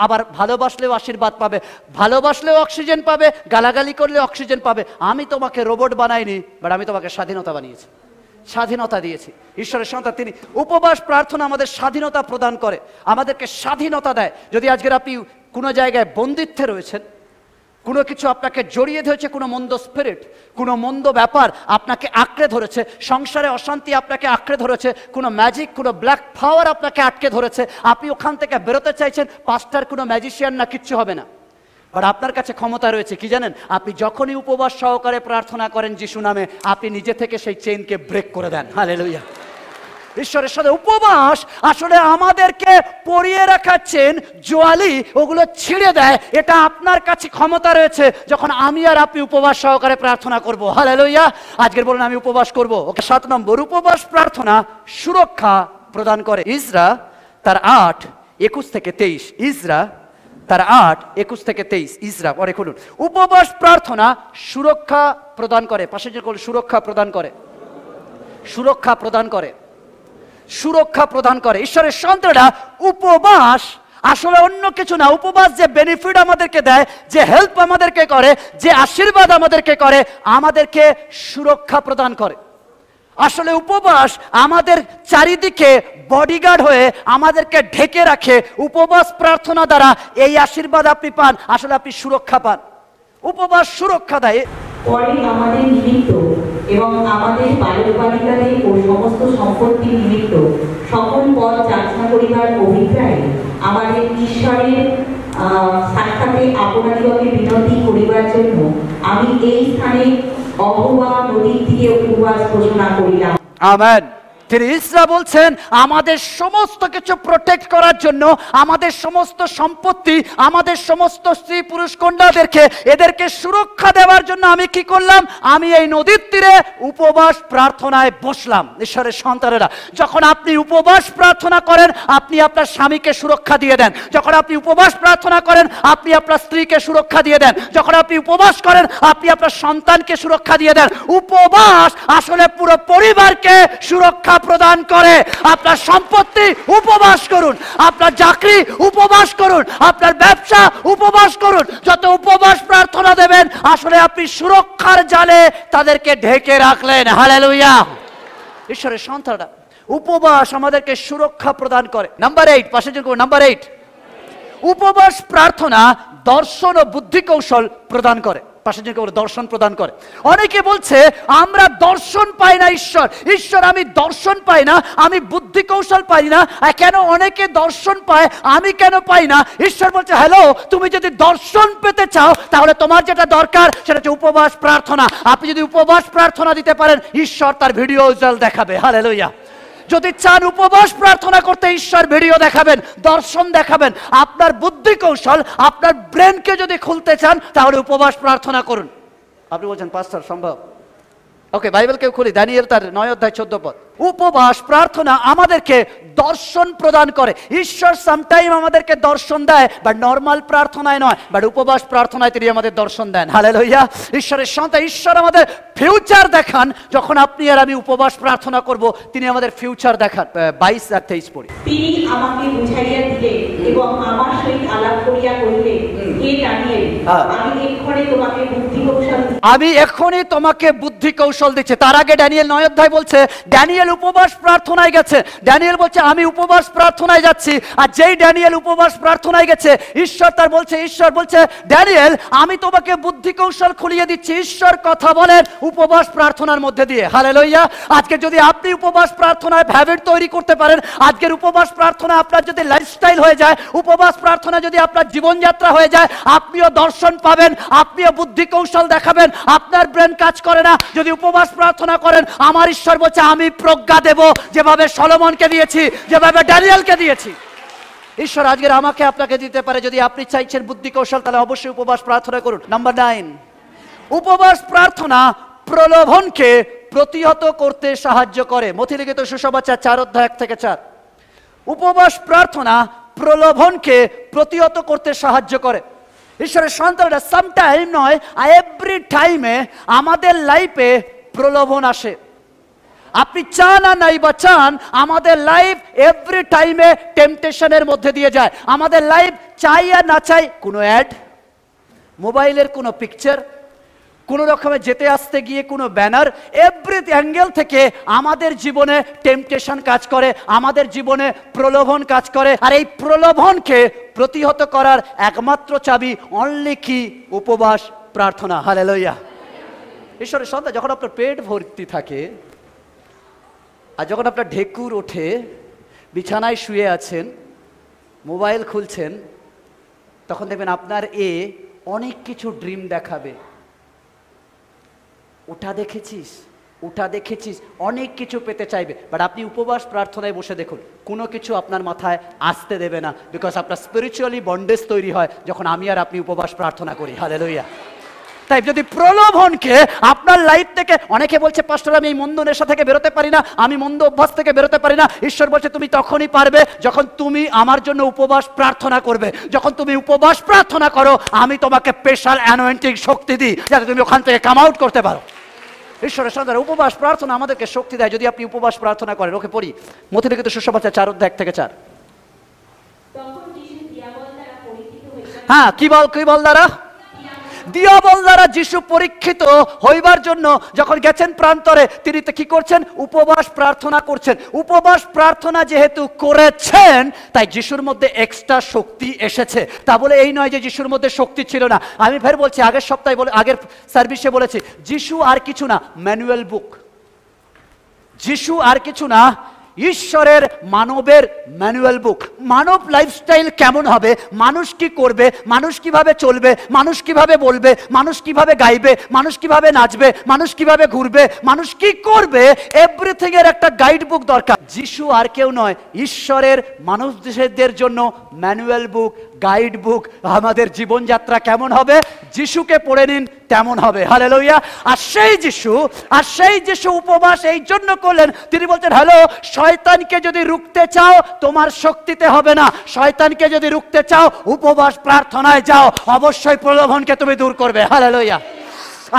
আবার ভালোবাসলেও আশীর্বাদ পাবে। ভালোবাসলেও অক্সিজেন পাবে, গালাগালি করলে অক্সিজেন পাবে। আমি তোমাকে রোবট বানাইনি, বাট আমি তোমাকে স্বাধীনতা বানিয়েছি, স্বাধীনতা দিয়েছি। ঈশ্বরের সন্তান তিনি। উপবাস প্রার্থনা আমাদের স্বাধীনতা প্রদান করে, আমাদেরকে স্বাধীনতা দেয়। যদি আজকের আপনি কোনো জায়গায় বন্দিত্বে রয়েছেন, কোনো কিছু আপনাকে জড়িয়ে ধরেছে, কোনো মন্দ স্পিরিট, কোনো মন্দ ব্যাপার আপনাকে আঁকড়ে ধরেছে, সংসারে অশান্তি আপনাকে আঁকড়ে ধরেছে, কোনো ম্যাজিক, কোনো ব্ল্যাক পাওয়ার আপনাকে আটকে ধরেছে, আপনি ওখান থেকে বেরোতে চাইছেন, পাস্টার কোনো ম্যাজিশিয়ান না, কিচ্ছু হবে না। বাট আপনার কাছে ক্ষমতা রয়েছে কি জানেন? আপনি যখনই উপবাস সহকারে প্রার্থনা করেন যিশু নামে, আপনি নিজে থেকে সেই চেইনকে ব্রেক করে দেন। হালেলুয়া। ঈশ্বরের সাথে উপবাস আসলে আমাদেরকে পরিয়ে রাখা চেন, জোয়ালি, ওগুলো ছিঁড়ে দেয়। এটা আপনার কাছে ক্ষমতা রয়েছে যখন আমি আর আপনি উপবাস সহকারে প্রার্থনা করব। হালেলুয়া। আজকের বলুন আমি উপবাস করব। ওকে, 7 নম্বর, উপবাস প্রার্থনা সুরক্ষা প্রদান করে। ইজরা তার 8:21-23, ইজরা তার 8:21-23, ইজরা পরে খুলুন। উপবাস প্রার্থনা সুরক্ষা প্রদান করে। পাশে যে সুরক্ষা প্রদান করে, সুরক্ষা প্রদান করে, সুরক্ষা প্রদান করে। ঈশ্বরের সন্তানেরা উপবাস আসলে অন্য কিছু না। উপবাস যে বেনিফিট আমাদেরকে দেয়, যে হেল্প আমাদেরকে করে, যে আশীর্বাদ আমাদেরকে করে, আমাদেরকে সুরক্ষা প্রদান করে। আসলে উপবাস আমাদের চারিদিকে বডিগার্ড হয়ে আমাদেরকে ঢেকে রাখে। উপবাস প্রার্থনা দ্বারা এই আশীর্বাদ আপনি পান, আসলে আপনি সুরক্ষা পান। উপবাস সুরক্ষা দেয়। পরে আমাদের নিমিত্ত এবং আমাদের বালক বালিকাদের ও সমস্ত সম্পত্তি নিমিত্ত সকল পথ যাচনা করিবার অভিপ্রায়ে আমাদের ঈশ্বরের সাক্ষাতে আপনাদিগকে বিনতি করিবার জন্য আমি এই স্থানে অহোবা নদীর দিকে উপবাস ঘোষণা করিলাম। আমেন। তিনি ইসরা বলছেন আমাদের সমস্ত কিছু প্রোটেক্ট করার জন্য, আমাদের সমস্ত সম্পত্তি, আমাদের সমস্ত স্ত্রী পুরুষ কন্যাদেরকে, এদেরকে সুরক্ষা দেওয়ার জন্য আমি কি করলাম? আমি এই নদীর তীরে উপবাস প্রার্থনায় বসলাম। ঈশ্বরের সন্তানেরা, যখন আপনি উপবাস প্রার্থনা করেন আপনি আপনার স্বামীকে সুরক্ষা দিয়ে দেন। যখন আপনি উপবাস প্রার্থনা করেন আপনি আপনার স্ত্রীকে সুরক্ষা দিয়ে দেন। যখন আপনি উপবাস করেন আপনি আপনার সন্তানকে সুরক্ষা দিয়ে দেন। উপবাস আসলে পুরো পরিবারকে সুরক্ষা প্রদান করে। আপনার সম্পত্তি উপবাস করুন, আপনার চাকরি উপবাস করুন, আপনার ব্যবসা উপবাস করুন। যত উপবাস প্রার্থনা দেবেন আসলে আপনি সুরক্ষার জালে তাদেরকে ঢেকে রাখলেন। হালেলুয়া। ঈশ্বরের সন্তানরা, উপবাস আমাদেরকে সুরক্ষা প্রদান করে। নাম্বার 8, পাশে যে নাম্বার 8, উপবাস প্রার্থনা দর্শন ও বুদ্ধি কৌশল প্রদান করে। পাশে যে দর্শন প্রদান করে। অনেকে বলছে আমরা দর্শন পাই না ঈশ্বর, ঈশ্বর আমি দর্শন পাই না, আমি বুদ্ধি কৌশল পাই না। কেন অনেকে দর্শন পায়, আমি কেন পাই না? ঈশ্বর বলছে হ্যালো, তুমি যদি দর্শন পেতে চাও তাহলে তোমার যেটা দরকার সেটা হচ্ছে উপবাস প্রার্থনা। আপনি যদি উপবাস প্রার্থনা দিতে পারেন ঈশ্বর তার ভিডিও দেখাবে। হালেলুয়া। যদি চান উপবাস প্রার্থনা করতে, ঈশ্বর ভিডিও দেখাবেন, দর্শন দেখাবেন। আপনার বুদ্ধি কৌশল, আপনার ব্রেনকে যদি খুলতে চান তাহলে উপবাস প্রার্থনা করুন। আপনি বলছেন পাস্টার সম্ভব? ওকে, বাইবেল কেউ খুলি, দানিয়েল তার 9 অধ্যায় 14 পদ। উপবাস প্রার্থনা আমাদেরকে দর্শন প্রদান করে। ঈশ্বর সামটাইম আমাদেরকে দর্শন দেয়, বাট নর্মাল প্রার্থনায় নয়, বাট উপবাস প্রার্থনায় তিনি আমাদের দর্শন দেন। হালেলুয়া। ঈশ্বরের সন্তান, ঈশ্বর আমাদের ফিউচার দেখান। যখন আপনি আর আমি উপবাস প্রার্থনা করব, তিনি আমাদের ফিউচার দেখান। 22 আর 23 পড়ি। তিনি আমাকে বুঝাইয়া দিলেন এবং আমার সহিত আলাপ করিয়া কহিলেন, হে দানিয়েল, আমি এখনই তোমাকে বুদ্ধি কৌশল দিচ্ছি। তার আগে ড্যানিয়েল 9 অধ্যায় বলছে ড্যানিয়েল উপবাস প্রার্থনায় গেছে। ড্যানিয়েল বলছে আমি উপবাস প্রার্থনায় যাচ্ছি। আর যেই ড্যানিয়েল উপবাস প্রার্থনায় গেছে, ঈশ্বর বলছে ড্যানিয়েল, আমি তোমাকে বুদ্ধি কৌশল খুলিয়ে দিচ্ছি। ঈশ্বর কথা বলেন উপবাস প্রার্থনার মধ্যে দিয়ে। হালেলুয়া। আজকে যদি আপনি উপবাস প্রার্থনায় হ্যাবিট তৈরি করতে পারেন, আজকের উপবাস প্রার্থনা আপনার যদি লাইফস্টাইল হয়ে যায়, উপবাস প্রার্থনা যদি আপনার জীবনযাত্রা হয়ে যায়, আপনিও দর্শন পাবেন, আপনিও বুদ্ধি কৌশল দেখাবেন। আপনার ব্রেন কাজ করে না যদি উপবাস প্রার্থনা করেন। আমার ঈশ্বর বলছে আমি প্রজ্ঞা দেব, যেভাবে সলোমনকে দিয়েছি, যেভাবে ড্যানিয়েলকে দিয়েছি। ঈশ্বর আজকের আমাকে আপনাকে দিতে পারে। যদি আপনি চাইছেন বুদ্ধি কৌশল, তাহলে অবশ্যই উপবাস প্রার্থনা করুন। নাম্বার 9, উপবাস প্রার্থনা প্রলোভনকে প্রতিহত করতে সাহায্য করে। মথিলিখিত সুসমাচার 4 অধ্যায় 1 থেকে 4। উপবাস প্রার্থনা প্রলোভনকে প্রতিহত করতে সাহায্য করে। ঈশ্বরের সন্তানরা সামটাইম নয়, এভরি টাইমে আমাদের লাইফে প্রলোভন আসে। আপনি চান আর নাই বা চান, আমাদের লাইফ এভরি টাইমে টেম্পটেশনের মধ্যে দিয়ে যায়। আমাদের লাইফ চাই আর না চাই, কোনো অ্যাড, মোবাইলের কোনো পিকচার, কোনো রকমে যেতে আসতে গিয়ে কোনো ব্যানার, এভরি অ্যাঙ্গেল থেকে আমাদের জীবনে টেম্পটেশন কাজ করে, আমাদের জীবনে প্রলোভন কাজ করে। আর এই প্রলোভনকে প্রতিহত করার একমাত্র চাবি অনলি কি? উপবাস প্রার্থনা। হালেলুয়া। ঈশ্বরের সন্তান, যখন আপনার পেট ভর্তি থাকে আর যখন আপনার ঢেকুর ওঠে, বিছানায় শুয়ে আছেন, মোবাইল খুলছেন, তখন দেখবেন আপনার অনেক কিছু ড্রিম দেখাবে। ওটা দেখেছিস, ওটা দেখেছিস, অনেক কিছু পেতে চাইবে। বাট আপনি উপবাস প্রার্থনায় বসে দেখুন, কোনো কিছু আপনার মাথায় আসতে দেবে না। বিকজ আপনার স্পিরিচুয়ালি বন্ডেজ তৈরি হয় যখন আমি আর আপনি উপবাস প্রার্থনা করি। হালেলুয়া। তাই যদি প্রলোভনকে আপনার লাইফ থেকে, অনেকে বলছে পাস্টর আমি এই মন্দ নেশা থেকে বেরোতে পারি না, আমি মন্দ অভ্যাস থেকে বেরোতে পারি না। ঈশ্বর বলছে তুমি তখনই পারবে যখন তুমি আমার জন্য উপবাস প্রার্থনা করবে। যখন তুমি উপবাস প্রার্থনা করো, আমি তোমাকে স্পেশাল অ্যানোয়েন্টিং শক্তি দিই, যাতে তুমি ওখান থেকে কাম আউট করতে পারো। ঈশ্বরের সন্তান, উপবাস প্রার্থনা আমাদেরকে শক্তি দেয় যদি আপনি উপবাস প্রার্থনা করেন। ওকে পড়ি, মথিলিখিত সুসমাচার 4 অধ্যায় 1 থেকে 4। হ্যাঁ, কি বল দ্বারা? দিয়াবল দ্বারা যিশু পরীক্ষিত হইবার জন্য যখন গেছেন প্রান্তরে, তিনি তো কি করছেন? উপবাস প্রার্থনা করছেন। উপবাস প্রার্থনা যেহেতু করেছেন, তাই যিশুর মধ্যে এক্সট্রা শক্তি এসেছে। তা বলে এই নয় যে যিশুর মধ্যে শক্তি ছিল না। আমি ফের বলছি, আগের সপ্তাহে আগের সার্ভিসে বলেছি, যিশু আর কিছু না, ম্যানুয়াল বুক। যিশু আর কিছু না, ঈশ্বরের মানবের ম্যানুয়াল বুক। মানব লাইফস্টাইল কেমন হবে, মানুষ কি করবে, মানুষ কিভাবে চলবে, মানুষ কিভাবে বলবে, মানুষ কিভাবে গাইবে, মানুষ কিভাবে নাচবে, মানুষ কিভাবে ঘুরবে, মানুষ কি করবে, এভরিথিং এর একটা গাইড বুক দরকার। যিশু আর কেউ নয়, ঈশ্বরের মানুষদের জন্য ম্যানুয়াল বুক, গাইড বুক। আমাদের জীবনযাত্রা কেমন হবে, যিশুকে পড়ে নিন, তেমন হবে। হালেলুয়া। আর সেই যিশু উপবাস এই জন্য করলেন, তিনি বলছেন হ্যালো, শয়তানকে যদি রুখতে চাও তোমার শক্তিতে হবে না, শয়তানকে যদি রুখতে চাও উপবাস প্রার্থনায় যাও, অবশ্যই প্রলোভনকে তুমি দূর করবে। হালেলুয়া।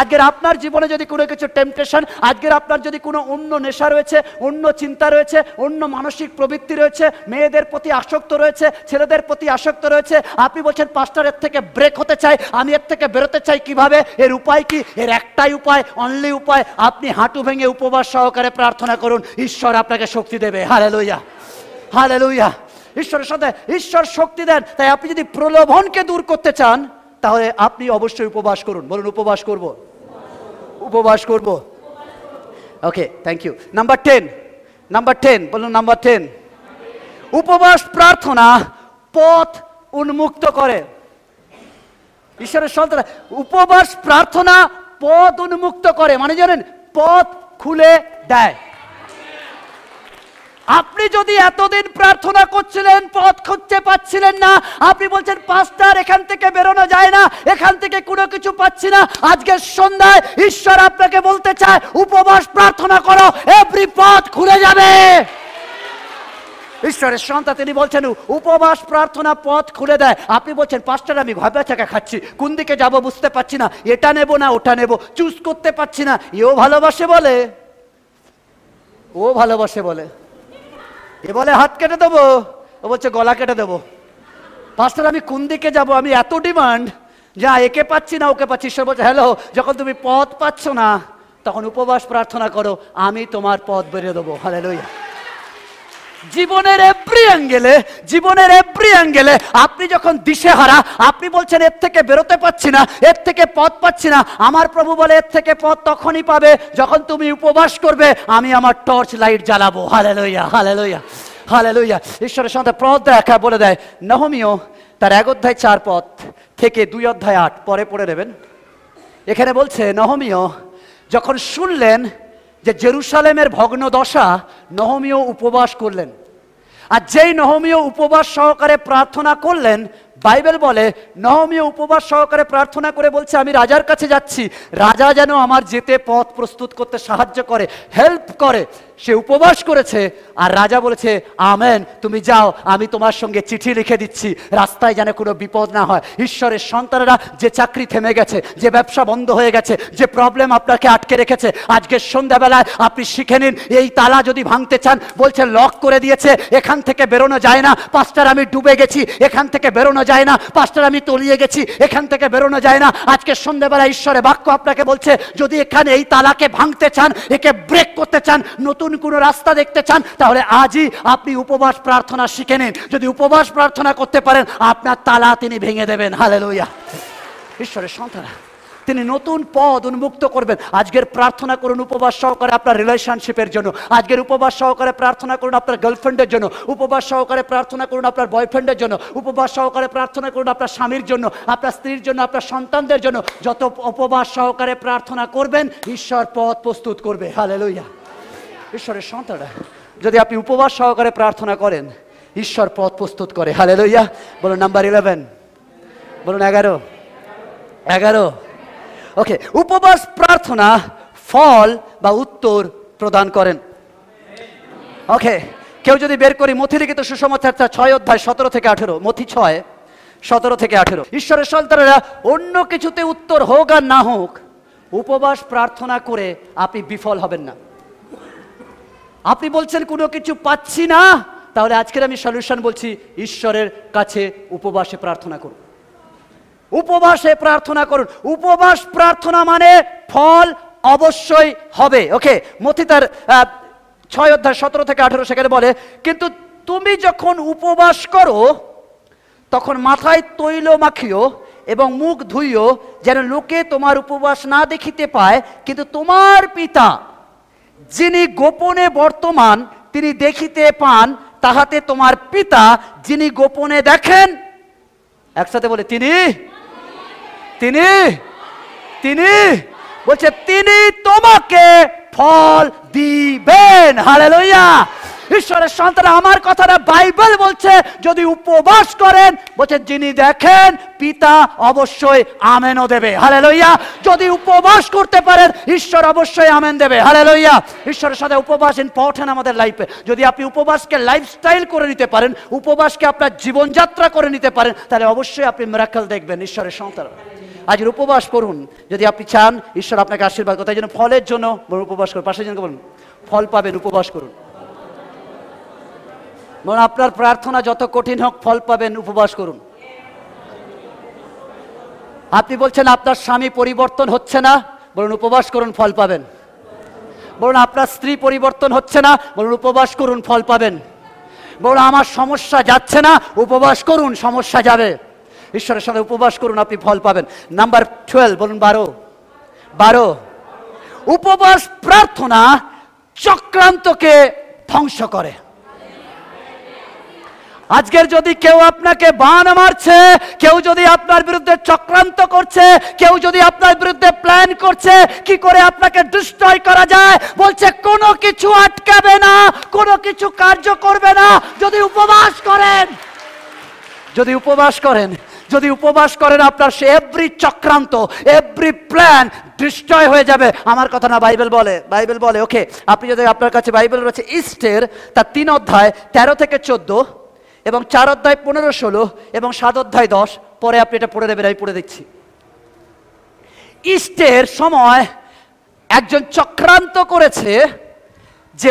আজকের আপনার জীবনে যদি কোনো কিছু টেম্পটেশন, আজকের আপনার যদি কোনো অন্য নেশা রয়েছে, অন্য চিন্তা রয়েছে, অন্য মানসিক প্রবৃত্তি রয়েছে, মেয়েদের প্রতি আসক্ত রয়েছে, ছেলেদের প্রতি আসক্ত রয়েছে, আপনি বলছেন পাস্টর এর থেকে ব্রেক হতে চাই, আমি এর থেকে বেরোতে চাই, কিভাবে? এর উপায় কি? এর একটাই উপায়, অনলি উপায়, আপনি হাঁটু ভেঙে উপবাস সহকারে প্রার্থনা করুন, ঈশ্বর আপনাকে শক্তি দেবে। Hallelujah, hallelujah. ঈশ্বরের সাথে ঈশ্বর শক্তি দেন। তাই আপনি যদি প্রলোভনকে দূর করতে চান, তাহলে আপনি অবশ্যই উপবাস করুন। বলুন, উপবাস করব, উপবাস করব। ওকে, থ্যাংক ইউ। নাম্বার 10 বলুন, নাম্বার 10, উপবাস প্রার্থনা পথ উন্মুক্ত করে। ঈশ্বরের সন্তান, উপবাস প্রার্থনা পথ উন্মুক্ত করে, মানে জানেন, পথ খুলে দেয়। আপনি যদি এতদিন প্রার্থনা করছিলেন, পথ খুঁজতে পাচ্ছিলেন না, আপনি বলছেন পাস্টার এখান থেকে বেরোনো যায় না, এখান থেকে কোনো কিছু পাচ্ছি না, আজকের সন্ধ্যায় ঈশ্বর আপনাকে বলতে চায় উপবাস প্রার্থনা করো, এভরি পথ খুলে যাবে। ঈশ্বরের সন্তান তিনি বলছেন উপবাস প্রার্থনা পথ খুলে দেয়। আপনি বলছেন পাস্টার আমি ভাবে চাকা খাচ্ছি, কোন দিকে যাব বুঝতে পারছি না, এটা নেব না ওটা নেব, চুজ করতে পারছি না। এও ভালোবাসে বলে, ও ভালোবাসে বলে, এ বলে হাত কেটে দেবো, ও বলছে গলা কেটে দেবো। পাস্টার আমি কোন দিকে যাব, আমি এত ডিমান্ড, যা একে পাচ্ছি না ওকে পাচ্ছি। ঈশ্বর বলছে হ্যালো, যখন তুমি পথ পাচ্ছ না তখন উপবাস প্রার্থনা করো, আমি তোমার পথ বেরিয়ে দেবো। হালেলুয়া। জীবনের এভরি অ্যাঙ্গেলে আপনি যখন দিশেহারা, আপনি বলছেন এর থেকে বেরোতে পাচ্ছি না, এর থেকে পথ পাচ্ছি না, আমার প্রভু বলে এর থেকে পথ তখনই পাবে যখন তুমি উপবাস করবে, আমি আমার টর্চ লাইট জ্বালাবো। Hallelujah, hallelujah, hallelujah. ঈশ্বরের সন্তান পথ দেখা বলে দেয় নহমীয় তার 1 অধ্যায় 4 পদ থেকে 2 অধ্যায় 8 পরে পড়ে নেবেন। এখানে বলছে নহমীয় যখন শুনলেন যে জেরুসালেমের ভগ্ন দশা, নহমীয় উপবাস করলেন। আর যেই নহমীয় উপবাস সহকারে প্রার্থনা করলেন, বাইবেল বলে নহমীয় উপবাস সহকারে প্রার্থনা করে বলছে আমি রাজার কাছে যাচ্ছি, রাজা যেন আমার যেতে পথ প্রস্তুত করতে সাহায্য করে, হেল্প করে। সে উপবাস করেছে আর রাজা বলেছে আমেন, তুমি যাও, আমি তোমার সঙ্গে চিঠি লিখে দিচ্ছি, রাস্তায় যেন কোনো বিপদ না হয়। ঈশ্বরের সন্তানেরা, যে চাকরি থেমে গেছে, যে ব্যবসা বন্ধ হয়ে গেছে, যে প্রবলেম আপনাকে আটকে রেখেছে, আজকের সন্ধ্যাবেলায় আপনি শিখে নিন এই তালা যদি ভাঙতে চান, বলছে লক করে দিয়েছে, এখান থেকে বেরোনো যায় না, পাস্টার আমি ডুবে গেছি, এখান থেকে বেরোনো যায় না, পাস্টার আমি তলিয়ে গেছি, এখান থেকে বেরোনো যায় না। আজকের সন্ধ্যাবেলা ঈশ্বরের বাক্য আপনাকে বলছে যদি এখানে এই তালাকে ভাঙতে চান, একে ব্রেক করতে চান, নতুন কোনো রাস্তা দেখতে চান, তাহলে আজই আপনি উপবাস প্রার্থনা শিখে নিন। যদি উপবাস প্রার্থনা করতে পারেন, আপনার তালা তিনি ভেঙে দেবেন। হালেলুয়া। ঈশ্বরের সন্তান তিনি নতুন পথ উন্মুক্ত করবেন। আজকের প্রার্থনা করুন উপবাস সহকারে আপনার রিলেশনশিপের জন্য, আজকের উপবাস সহকারে প্রার্থনা করুন আপনার গার্লফ্রেন্ডের জন্য, উপবাস সহকারে প্রার্থনা করুন আপনার বয়ফ্রেন্ডের জন্য, উপবাস সহকারে প্রার্থনা করুন আপনার স্বামীর জন্য, আপনার স্ত্রীর জন্য, আপনার সন্তানদের জন্য। যত উপবাস সহকারে প্রার্থনা করবেন, ঈশ্বর পথ প্রস্তুত করবে। হালেলুয়া। ঈশ্বরের সন্তানরা, যদি আপনি উপবাস সহকারে প্রার্থনা করেন, ঈশ্বর পথ প্রস্তুত করে। হালেলুয়া। বলুন নাম্বার 11, বলুন 11। ওকে, উপবাস প্রার্থনা ফল বা উত্তর প্রদান করেন। ওকে, কেউ যদি বের করি মথি লিখিত সুসমাচার 6 অধ্যায় 17 থেকে 18, মথি 6 17 থেকে 18। ঈশ্বরের সন্তানেরা, অন্য কিছুতে উত্তর হোক আর না হোক, উপবাস প্রার্থনা করে আপনি বিফল হবেন না। আপনি বলছেন কোনো কিছু পাচ্ছি না, তাহলে আজকের আমি সলিউশন বলছি, ঈশ্বরের কাছে উপবাসে প্রার্থনা করুন। উপবাসে প্রার্থনা করুন। উপবাস প্রার্থনা মানে ফল অবশ্যই হবে। ওকে, মথি তার 6 অধ্যায় 17 থেকে 18 সেখানে বলে, কিন্তু তুমি যখন উপবাস করো তখন মাথায় তৈল মাখিও এবং মুখ ধুইও, যেন লোকে তোমার উপবাস না দেখিতে পায়, কিন্তু তোমার পিতা যিনি গোপনে বর্তমান তিনি দেখিতে পান, তাহাতে তোমার পিতা যিনি গোপনে দেখেন, একসাথে বলে তিনি বলছে তিনি তোমাকে ফল দিবেন। হালেলুয়া। ঈশ্বরের সন্তান, আমার কথাটা বাইবেল বলছে যদি উপবাস করেন, বলছে যিনি দেখেন পিতা অবশ্যই আমেনও দেবে। হালেলুয়া। যদি উপবাস করতে পারেন, ঈশ্বর অবশ্যই আমেন দেবে। হালেলুয়া। ঈশ্বরের সাথে উপবাস ইম্পর্টেন্ট আমাদের লাইফে। যদি আপনি উপবাসকে লাইফস্টাইল করে নিতে পারেন, উপবাসকে আপনার জীবনযাত্রা করে নিতে পারেন, তাহলে অবশ্যই আপনি মিরাকল দেখবেন। ঈশ্বরের সন্তান, আজকের উপবাস করুন যদি আপনি চান ঈশ্বর আপনাকে আশীর্বাদ করতে। তাই জন্য ফলের জন্য উপবাস করুন। পাশের জনকে বলুন ফল পাবেন, উপবাস করুন। বলুন আপনার প্রার্থনা যত কঠিন হোক ফল পাবেন, উপবাস করুন। আপনি বলছেন আপনার স্বামী পরিবর্তন হচ্ছে না, বলুন উপবাস করুন, ফল পাবেন। বলুন আপনার স্ত্রী পরিবর্তন হচ্ছে না, বলুন উপবাস করুন, ফল পাবেন। বলুন আমার সমস্যা যাচ্ছে না, উপবাস করুন, সমস্যা যাবে। ঈশ্বরের সাথে উপবাস করুন, আপনি ফল পাবেন। নাম্বার 12, বলুন 12। উপবাস প্রার্থনা চক্রান্তকে ধ্বংস করে। আজকের যদি কেউ আপনাকে বান মারছে, কেউ যদি আপনার বিরুদ্ধে চক্রান্ত করছে, কেউ যদি আপনার বিরুদ্ধে প্ল্যান করছে কি করে আপনাকে ডিস্ট্রয় করা যায়, বলছে কোনো কিছু আটকাবে না, কোনো কিছু কার্য করবে না যদি উপবাস করেন। যদি উপবাস করেন, যদি উপবাস করেন, আপনার সে এভরি চক্রান্ত, এভরি প্ল্যান ডিস্ট্রয় হয়ে যাবে। আমার কথা না, বাইবেল বলে, বাইবেল বলে। ওকে, আপনি যদি আপনার কাছে বাইবেল রয়েছে ইস্টের, তার 3 অধ্যায় 13 থেকে 14 এবং 4 অধ্যায় 15-16 এবং 7 অধ্যায় 10, পরে আপনি এটা পড়ে নেবেন, আমি পড়ে দিচ্ছি। ইস্টের সময় একজন চক্রান্ত করেছে যে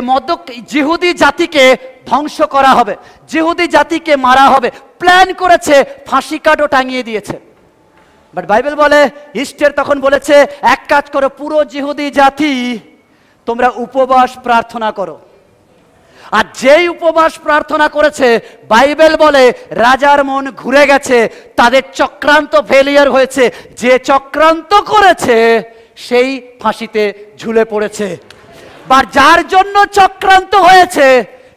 জিহুদি জাতিকে ধ্বংস করা হবে, জিহুদি জাতিকে মারা হবে, প্ল্যান করেছে, ফাঁসি কাঠও টাঙিয়ে দিয়েছে। বাট বাইবেল বলে, ইস্টের তখন বলেছে, এক কাজ করো, পুরো জিহুদি জাতি তোমরা উপবাস প্রার্থনা করো। আর যেই উপবাস প্রার্থনা করেছে, বাইবেল বলে রাজার মন ঘুরে গেছে, তাদের চক্রান্ত ফেলিয়ার হয়েছে, যে চক্রান্ত করেছে সেই ফাঁসিতে ঝুলে পড়েছে। বা যার জন্য চক্রান্ত হয়েছে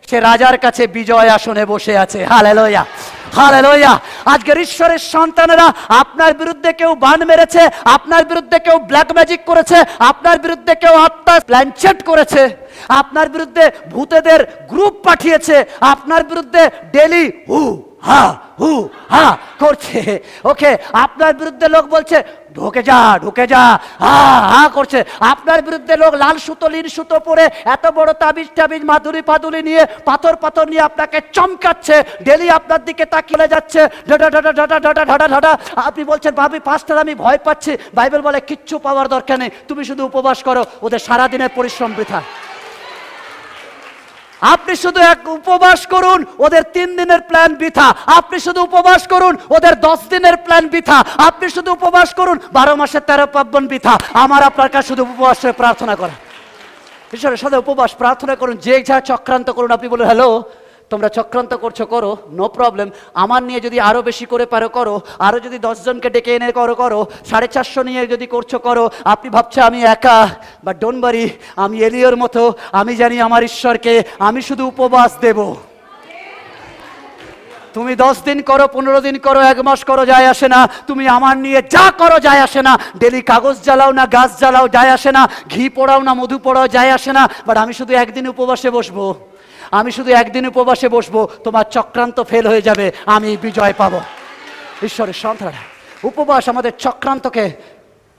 সে রাজার কাছে বিজয় আসনে বসে আছে। Hallelujah, hallelujah. আজকের ঈশ্বরের সন্তানেরা, আপনার বিরুদ্ধে কেউ বান মেরেছে, আপনার বিরুদ্ধে কেউ ব্ল্যাক ম্যাজিক করেছে, আপনার বিরুদ্ধে কেউ আত্মা প্ল্যানচেট করেছে, আপনার বিরুদ্ধে ভূতেদের গ্রুপ পাঠিয়েছে, আপনার বিরুদ্ধে ডেলি হু হা করছে। ওকে, আপনার বিরুদ্ধে লোক বলছে ঢুকে যা ঢুকে যা, হা করছে। আপনার বিরুদ্ধে লোক লাল সুতো নীল সুতো পরে এত বড় তাবিজ টাবিজ মাদুরি পাদুলি নিয়ে পাথর নিয়ে আপনাকে চমকাচ্ছে, ডেলি আপনার দিকে তাকিয়ে যাচ্ছে, ঢাটা ঢাটা ঢাটা ঢাটা ঢাটা ঢাটা। আপনি বলছেন ভাবি পাস্টার আমি ভয় পাচ্ছি। বাইবেল বলে কিচ্ছু পাওয়ার দরকার নেই, তুমি শুধু উপবাস করো, ওদের সারাদিনের পরিশ্রম বৃথা। আপনি শুধু এক উপবাস করুন, ওদের 3 দিনের প্ল্যান বৃথা। আপনি শুধু উপবাস করুন, ওদের 10 দিনের প্ল্যান বৃথা। আপনি শুধু উপবাস করুন, 12 মাসের 13 পার্বণ বৃথা। আমার আপনার কাছে শুধু উপবাস প্রার্থনা করা। ঈশ্বরের সাথে উপবাস প্রার্থনা করুন, যে যা চক্রান্ত করুন। আপনি বলুন, হ্যালো তোমরা চক্রান্ত করছো, করো, নো প্রবলেম। আমার নিয়ে যদি আরো বেশি করে পারো করো, আরো যদি 10 জনকে ডেকে এনে করো, 450 নিয়ে যদি করছো করো। আপনি ভাবছে আমি একা, বা ডোন্ট ওয়ারি, আমি এলিয়র মতো, আমি জানি আমার ঈশ্বরকে, আমি শুধু উপবাস দেব। তুমি 10 দিন করো, 15 দিন করো, 1 মাস করো, যায় আসে না। তুমি আমার নিয়ে যা করো যায় আসে না। ডেলি কাগজ জ্বালাও না গাছ জ্বালাও যায় আসে না, ঘি পোড়াও না মধু পোড়াও যায় আসে না। বাট আমি শুধু একদিন উপবাসে বসবো, আমি শুধু একদিন উপবাসে বসবো, তোমার চক্রান্ত ফেল হয়ে যাবে, আমি বিজয় পাবো। ঈশ্বরের সন্তান, উপবাস আমাদের চক্রান্তকে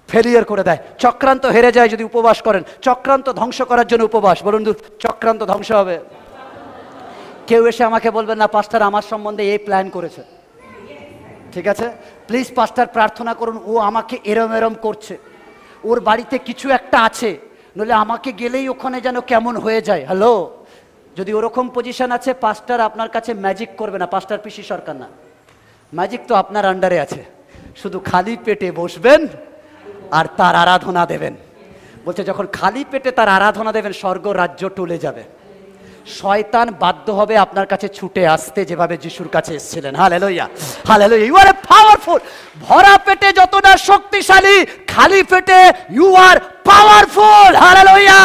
ফেলিয়ার করে দেয়। চক্রান্ত হেরে যায় যদি উপবাস করেন। চক্রান্ত ধ্বংস করার জন্য উপবাস। বলুন, চক্রান্ত ধ্বংস হবে। কেউ এসে আমাকে বলবেন না পাস্টার আমার সম্বন্ধে এই প্ল্যান করেছে, ঠিক আছে প্লিজ পাস্টার প্রার্থনা করুন, ও আমাকে এরম এরম করছে, ওর বাড়িতে কিছু একটা আছে, নইলে আমাকে গেলেই ওখানে যেন কেমন হয়ে যায়। হ্যালো, যদি ওরকম পজিশন আছে, পাস্টার আপনার কাছে ম্যাজিক করবে না, পাস্টার পিসি সরকার না। ম্যাজিক তো আপনার আন্ডারে আছে, শুধু খালি পেটে বসবেন আর তার আরাধনা দেবেন। বলছে যখন খালি পেটে তার আরাধনা দেবেন, স্বর্গ রাজ্য টলে যাবে। শয়তান বাধ্য হবে আপনার কাছে ছুটে আসতে, যেভাবে যিশুর কাছে এসেছিলেন। Hallelujah, hallelujah. You are powerful. ভরা পেটে যতটা শক্তিশালী, খালি পেটে ইউ আর পাওয়ারফুল। হালেলুয়া।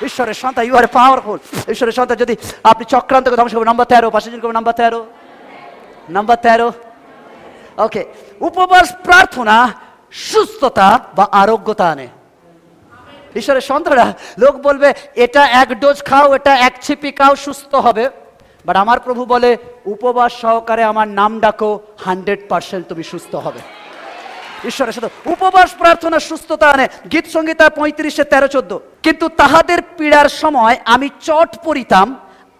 ঈশ্বরের সন্তান, ইউ আর পাওয়ারফুল। ঈশ্বরের সন্তান, যদি আপনি চক্রান্তকে ধ্বংস করবেন। নাম্বার 13, পাশে করবেন নাম্বার 13, নাম্বার 13। ওকে, উপবাস প্রার্থনা সুস্থতা বা আরোগ্যতা আনে। ঈশ্বরের সন্তানরা, লোক বলবে এটা 1 ডোজ খাও, এটা 1 ছিপি খাও, সুস্থ হবে। বাট আমার প্রভু বলে উপবাস সহকারে আমার নাম ডাকো, 100% তুমি সুস্থ হবে। ঈশ্বরের সাথে উপবাস প্রার্থনা সুস্থতা আনে। গীত সংহিতা 35:13-14। কিন্তু তাহাদের পীড়ার সময় আমি চট পড়িতাম,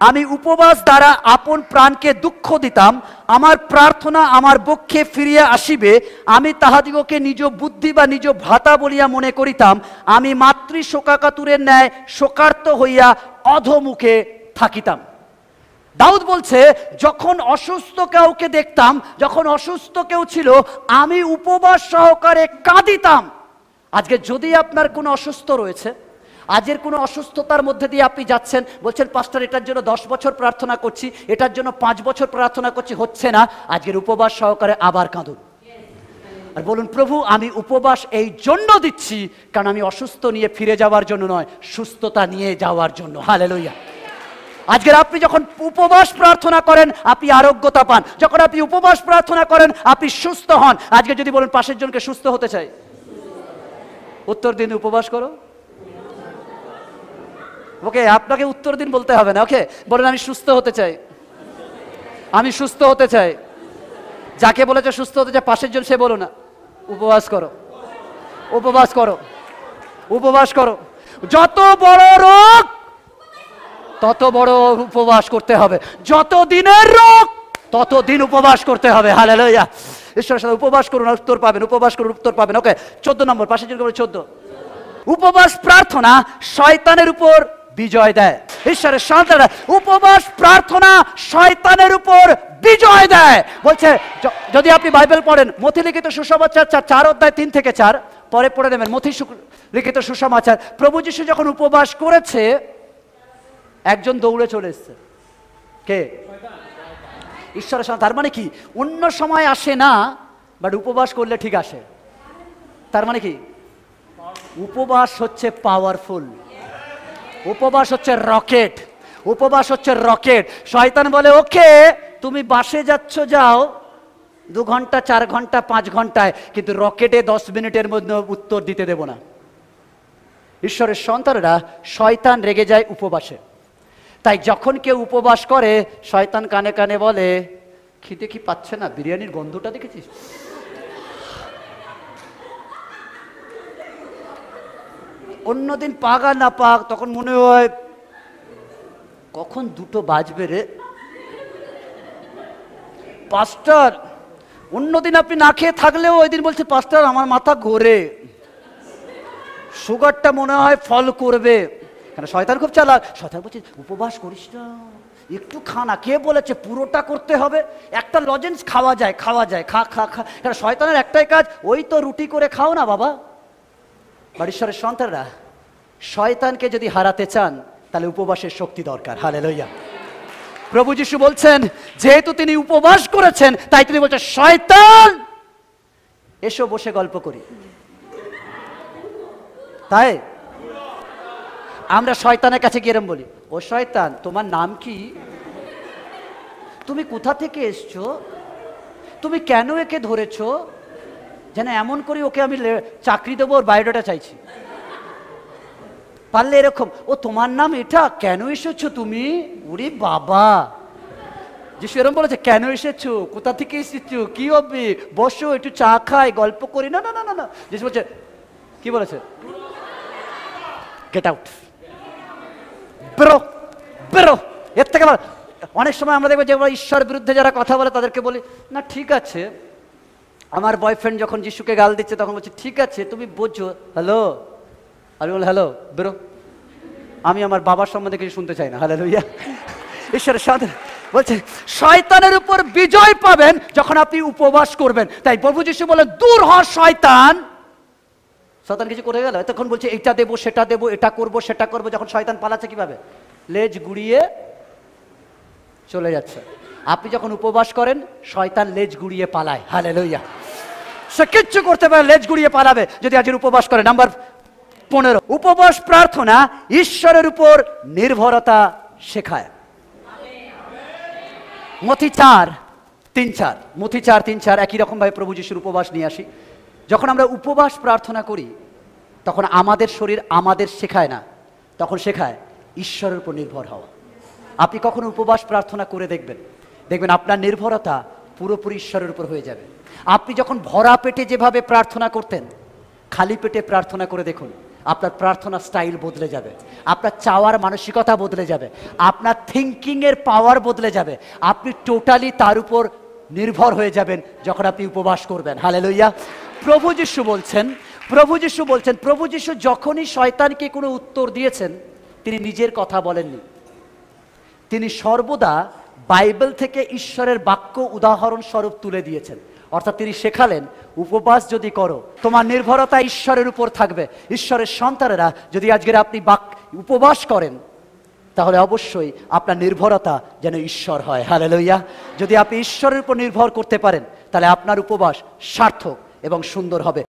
আমি উপবাস দ্বারা আপন প্রাণকে দুঃখ দিতাম। আমার প্রার্থনা আমার বক্ষে ফিরিয়া আসিবে, আমি তাহাদিগকে নিজ বুদ্ধি বা নিজ ভ্রাতা বলিয়া মনে করিতাম। আমি মাতৃ শোকাকাতুরের ন্যায় শোকার্ত হইয়া অধমুখে থাকিতাম। দাউদ বলছে, যখন অসুস্থ কাউকে দেখতাম, যখন অসুস্থ কেউ ছিল, আমি উপবাস সহকারে কাঁদিতাম। আজকে যদি আপনার কোনো অসুস্থ রয়েছে, আজের কোনো অসুস্থতার মধ্যে দিয়ে আপনি যাচ্ছেন, বলছেন পাস্টার এটার জন্য 10 বছর প্রার্থনা করছি, এটার জন্য 5 বছর প্রার্থনা করছি, হচ্ছে না, আজকের উপবাস সহকারে আবার কাঁদুন আর বলুন, প্রভু আমি উপবাস এই জন্য দিচ্ছি, কারণ আমি অসুস্থ নিয়ে ফিরে যাওয়ার জন্য নয়, সুস্থতা নিয়ে যাওয়ার জন্য। হালেলুয়া। আজকের আপনি যখন উপবাস প্রার্থনা করেন আপনি আরোগ্যতা পান, যখন আপনি উপবাস প্রার্থনা করেন আপনি সুস্থ হন। আজকে যদি বলেন পাশের জনকে সুস্থ হতে চাই, উত্তর দিন উপবাস করো। ওকে, আপনাকে উত্তর দিন বলতে হবে না। ওকে, বলেন আমি সুস্থ হতে চাই, আমি সুস্থ হতে চাই। যাকে বলেছে সুস্থ হতে চাই পাশের জন সে বলো না উপবাস করো, উপবাস করো, উপবাস করো। যত বড় রোগ তত বড় উপবাস করতে হবে, যত দিনের রোগ তত দিন উপবাস করতে হবে। হালেলুয়া। ঈশ্বরের সাথে উপবাস করুন, উত্তর পাবেন, উপবাস করুন, উত্তর পাবেন। ওকে, 14 নম্বর, পাশের জন 14। উপবাস প্রার্থনা শয়তানের উপর বিজয় দেয়। ঈশ্বরের সন্তানরা উপবাস প্রার্থনা শয়তানের উপর বিজয় দেয়। বলছে যদি আপনি বাইবেল পড়েন, মথি লিখিত সুসমাচার 4 অধ্যায় 3 থেকে 4 পরে পড়ে নেবেন। মথি লিখিত সুসমাচার, প্রভু যীশু যখন উপবাস করেছে একজন দৌড়ে চলে এসছে। কে? ঈশ্বরের সন্তান। তার মানে কি অন্য সময় আসে না, বাট উপবাস করলে ঠিক আসে। তার মানে কি উপবাস হচ্ছে পাওয়ারফুল, উপবাস হচ্ছে রকেট, উপবাস হচ্ছে রকেট। শয়তান বলে ওকে তুমি বাসে যাচ্ছ যাও 2 ঘন্টা 4 ঘন্টা 5 ঘন্টায়, কিন্তু রকেটে 10 মিনিটের মধ্যে উত্তর দিতে দেব না। ঈশ্বরের সন্তানরা শয়তান রেগে যায় উপবাসে। তাই যখন কেউ উপবাস করে শয়তান কানে কানে বলে খিদে কি পাচ্ছে না, বিরিয়ানির গন্ধটা দেখেছিস? অন্যদিন পাক আর না পাক তখন মনে হয় কখন 2টো বাজবে রে পাস্টার। অন্যদিন আপনি না খেয়ে থাকলেও ওই দিন বলছে পাস্টার আমার মাথা ঘোরে, সুগারটা মনে হয় ফল করবে। কেন? শয়তান খুব চালাক। শয়তান বলছে উপবাস করিস না, একটু খা না। কে বলেছে পুরোটা করতে হবে? একটা লজেন্স খাওয়া যায়, খাওয়া যায়, খা খা খা। কারণ শয়তানের একটাই কাজ, ওই তো রুটি করে খাও না বাবা। ঈশ্বরের সন্তানরা শয়তানকে যদি হারাতে চান তাহলে উপবাসের শক্তি দরকার। হালেলুয়া। প্রভু যীশু বলছেন যেহেতু তিনি উপবাস করেছেন তাই তিনি বলছেন শয়তান এসো বসে গল্প করি। তাই আমরা শয়তানের কাছে গিয়ে বলি ও শয়তান তোমার নাম কি, তুমি কোথা থেকে এসছো, তুমি কেন একে ধরেছো, যেন এমন করি ওকে আমি চাকরি দেবো, ওর বায়োডাটা চাইছি। পারলে এরকম ও তোমার নাম এটা, কেন এসেছো তুমি? ওরে বাবা, যিশু এরকম বলেছে কেন এসেছো, কোথা থেকে এসেছো, কি হবে, বসো একটু চা খাই গল্প করি। না না না না, যিশু বলছে কি বলেছে, গেট আউট, বেরো বেরো এর থেকে। অনেক সময় আমরা দেখবো যে ঈশ্বর বিরুদ্ধে যারা কথা বলে তাদেরকে বলি না ঠিক আছে, আমার বয়ফ্রেন্ড যখন যিশুকে গাল দিচ্ছে তখন বলছে ঠিক আছে তুমি বোঝো, হ্যালো, আমি বলি হ্যালো বেরো, আমি আমার বাবার সম্বন্ধে কিছু শুনতে চাই না। হালেলুয়া। ঈশ্বরের সাথে বলছে শয়তানের উপর বিজয় পাবেন যখন আপনি উপবাস করবেন। তাই প্রভু যিশু বলে দূর হ শয়তান। শয়তান কিছু করে গেল, তখন বলছে এটা দেবো সেটা দেবো, এটা করবো সেটা করবো। যখন শয়তান পালাচ্ছে কিভাবে, লেজ গুড়িয়ে চলে যাচ্ছে। আপনি যখন উপবাস করেন শয়তান লেজ গুড়িয়ে পালায়। হালেলুয়া। সে কিচ্ছু করতে পারে, লেজ গুড়িয়ে পালাবে যদি আজকের উপবাস করে। নাম্বার 15, উপবাস প্রার্থনা ঈশ্বরের উপর নির্ভরতা শেখায়। মথি 4:3-4, মথি 4:3-4 একই রকম ভাবে প্রভু যিশুর উপবাস নিয়ে আসি। যখন আমরা উপবাস প্রার্থনা করি তখন আমাদের শরীর আমাদের শেখায় না, তখন শেখায় ঈশ্বরের উপর নির্ভর হওয়া। আপনি কখনো উপবাস প্রার্থনা করে দেখবেন, দেখবেন আপনার নির্ভরতা পুরোপুরি ঈশ্বরের উপর হয়ে যাবে। আপনি যখন ভরা পেটে যেভাবে প্রার্থনা করতেন, খালি পেটে প্রার্থনা করে দেখুন, আপনার প্রার্থনা স্টাইল বদলে যাবে, আপনার চাওয়ার মানসিকতা বদলে যাবে, আপনার থিঙ্কিংয়ের পাওয়ার বদলে যাবে। আপনি টোটালি তার উপর নির্ভর হয়ে যাবেন যখন আপনি উপবাস করবেন। হালেলুয়া। প্রভু যিশু বলছেন, প্রভু যিশু যখনই শয়তানকে কোনো উত্তর দিয়েছেন তিনি নিজের কথা বলেননি, তিনি সর্বদা বাইবেল থেকে ঈশ্বরের বাক্য উদাহরণ স্বরূপ তুলে দিয়েছেন। অর্থাৎ তিনি শেখালেন উপবাস যদি করো তোমার নির্ভরতা ঈশ্বরের উপর থাকবে। ঈশ্বরের সন্তানেরা যদি আজকের আপনি উপবাস করেন তাহলে অবশ্যই আপনার নির্ভরতা যেন ঈশ্বর হয়। হালেলুয়া। যদি আপনি ঈশ্বরের উপর নির্ভর করতে পারেন তাহলে আপনার উপবাস সার্থক এবং সুন্দর হবে।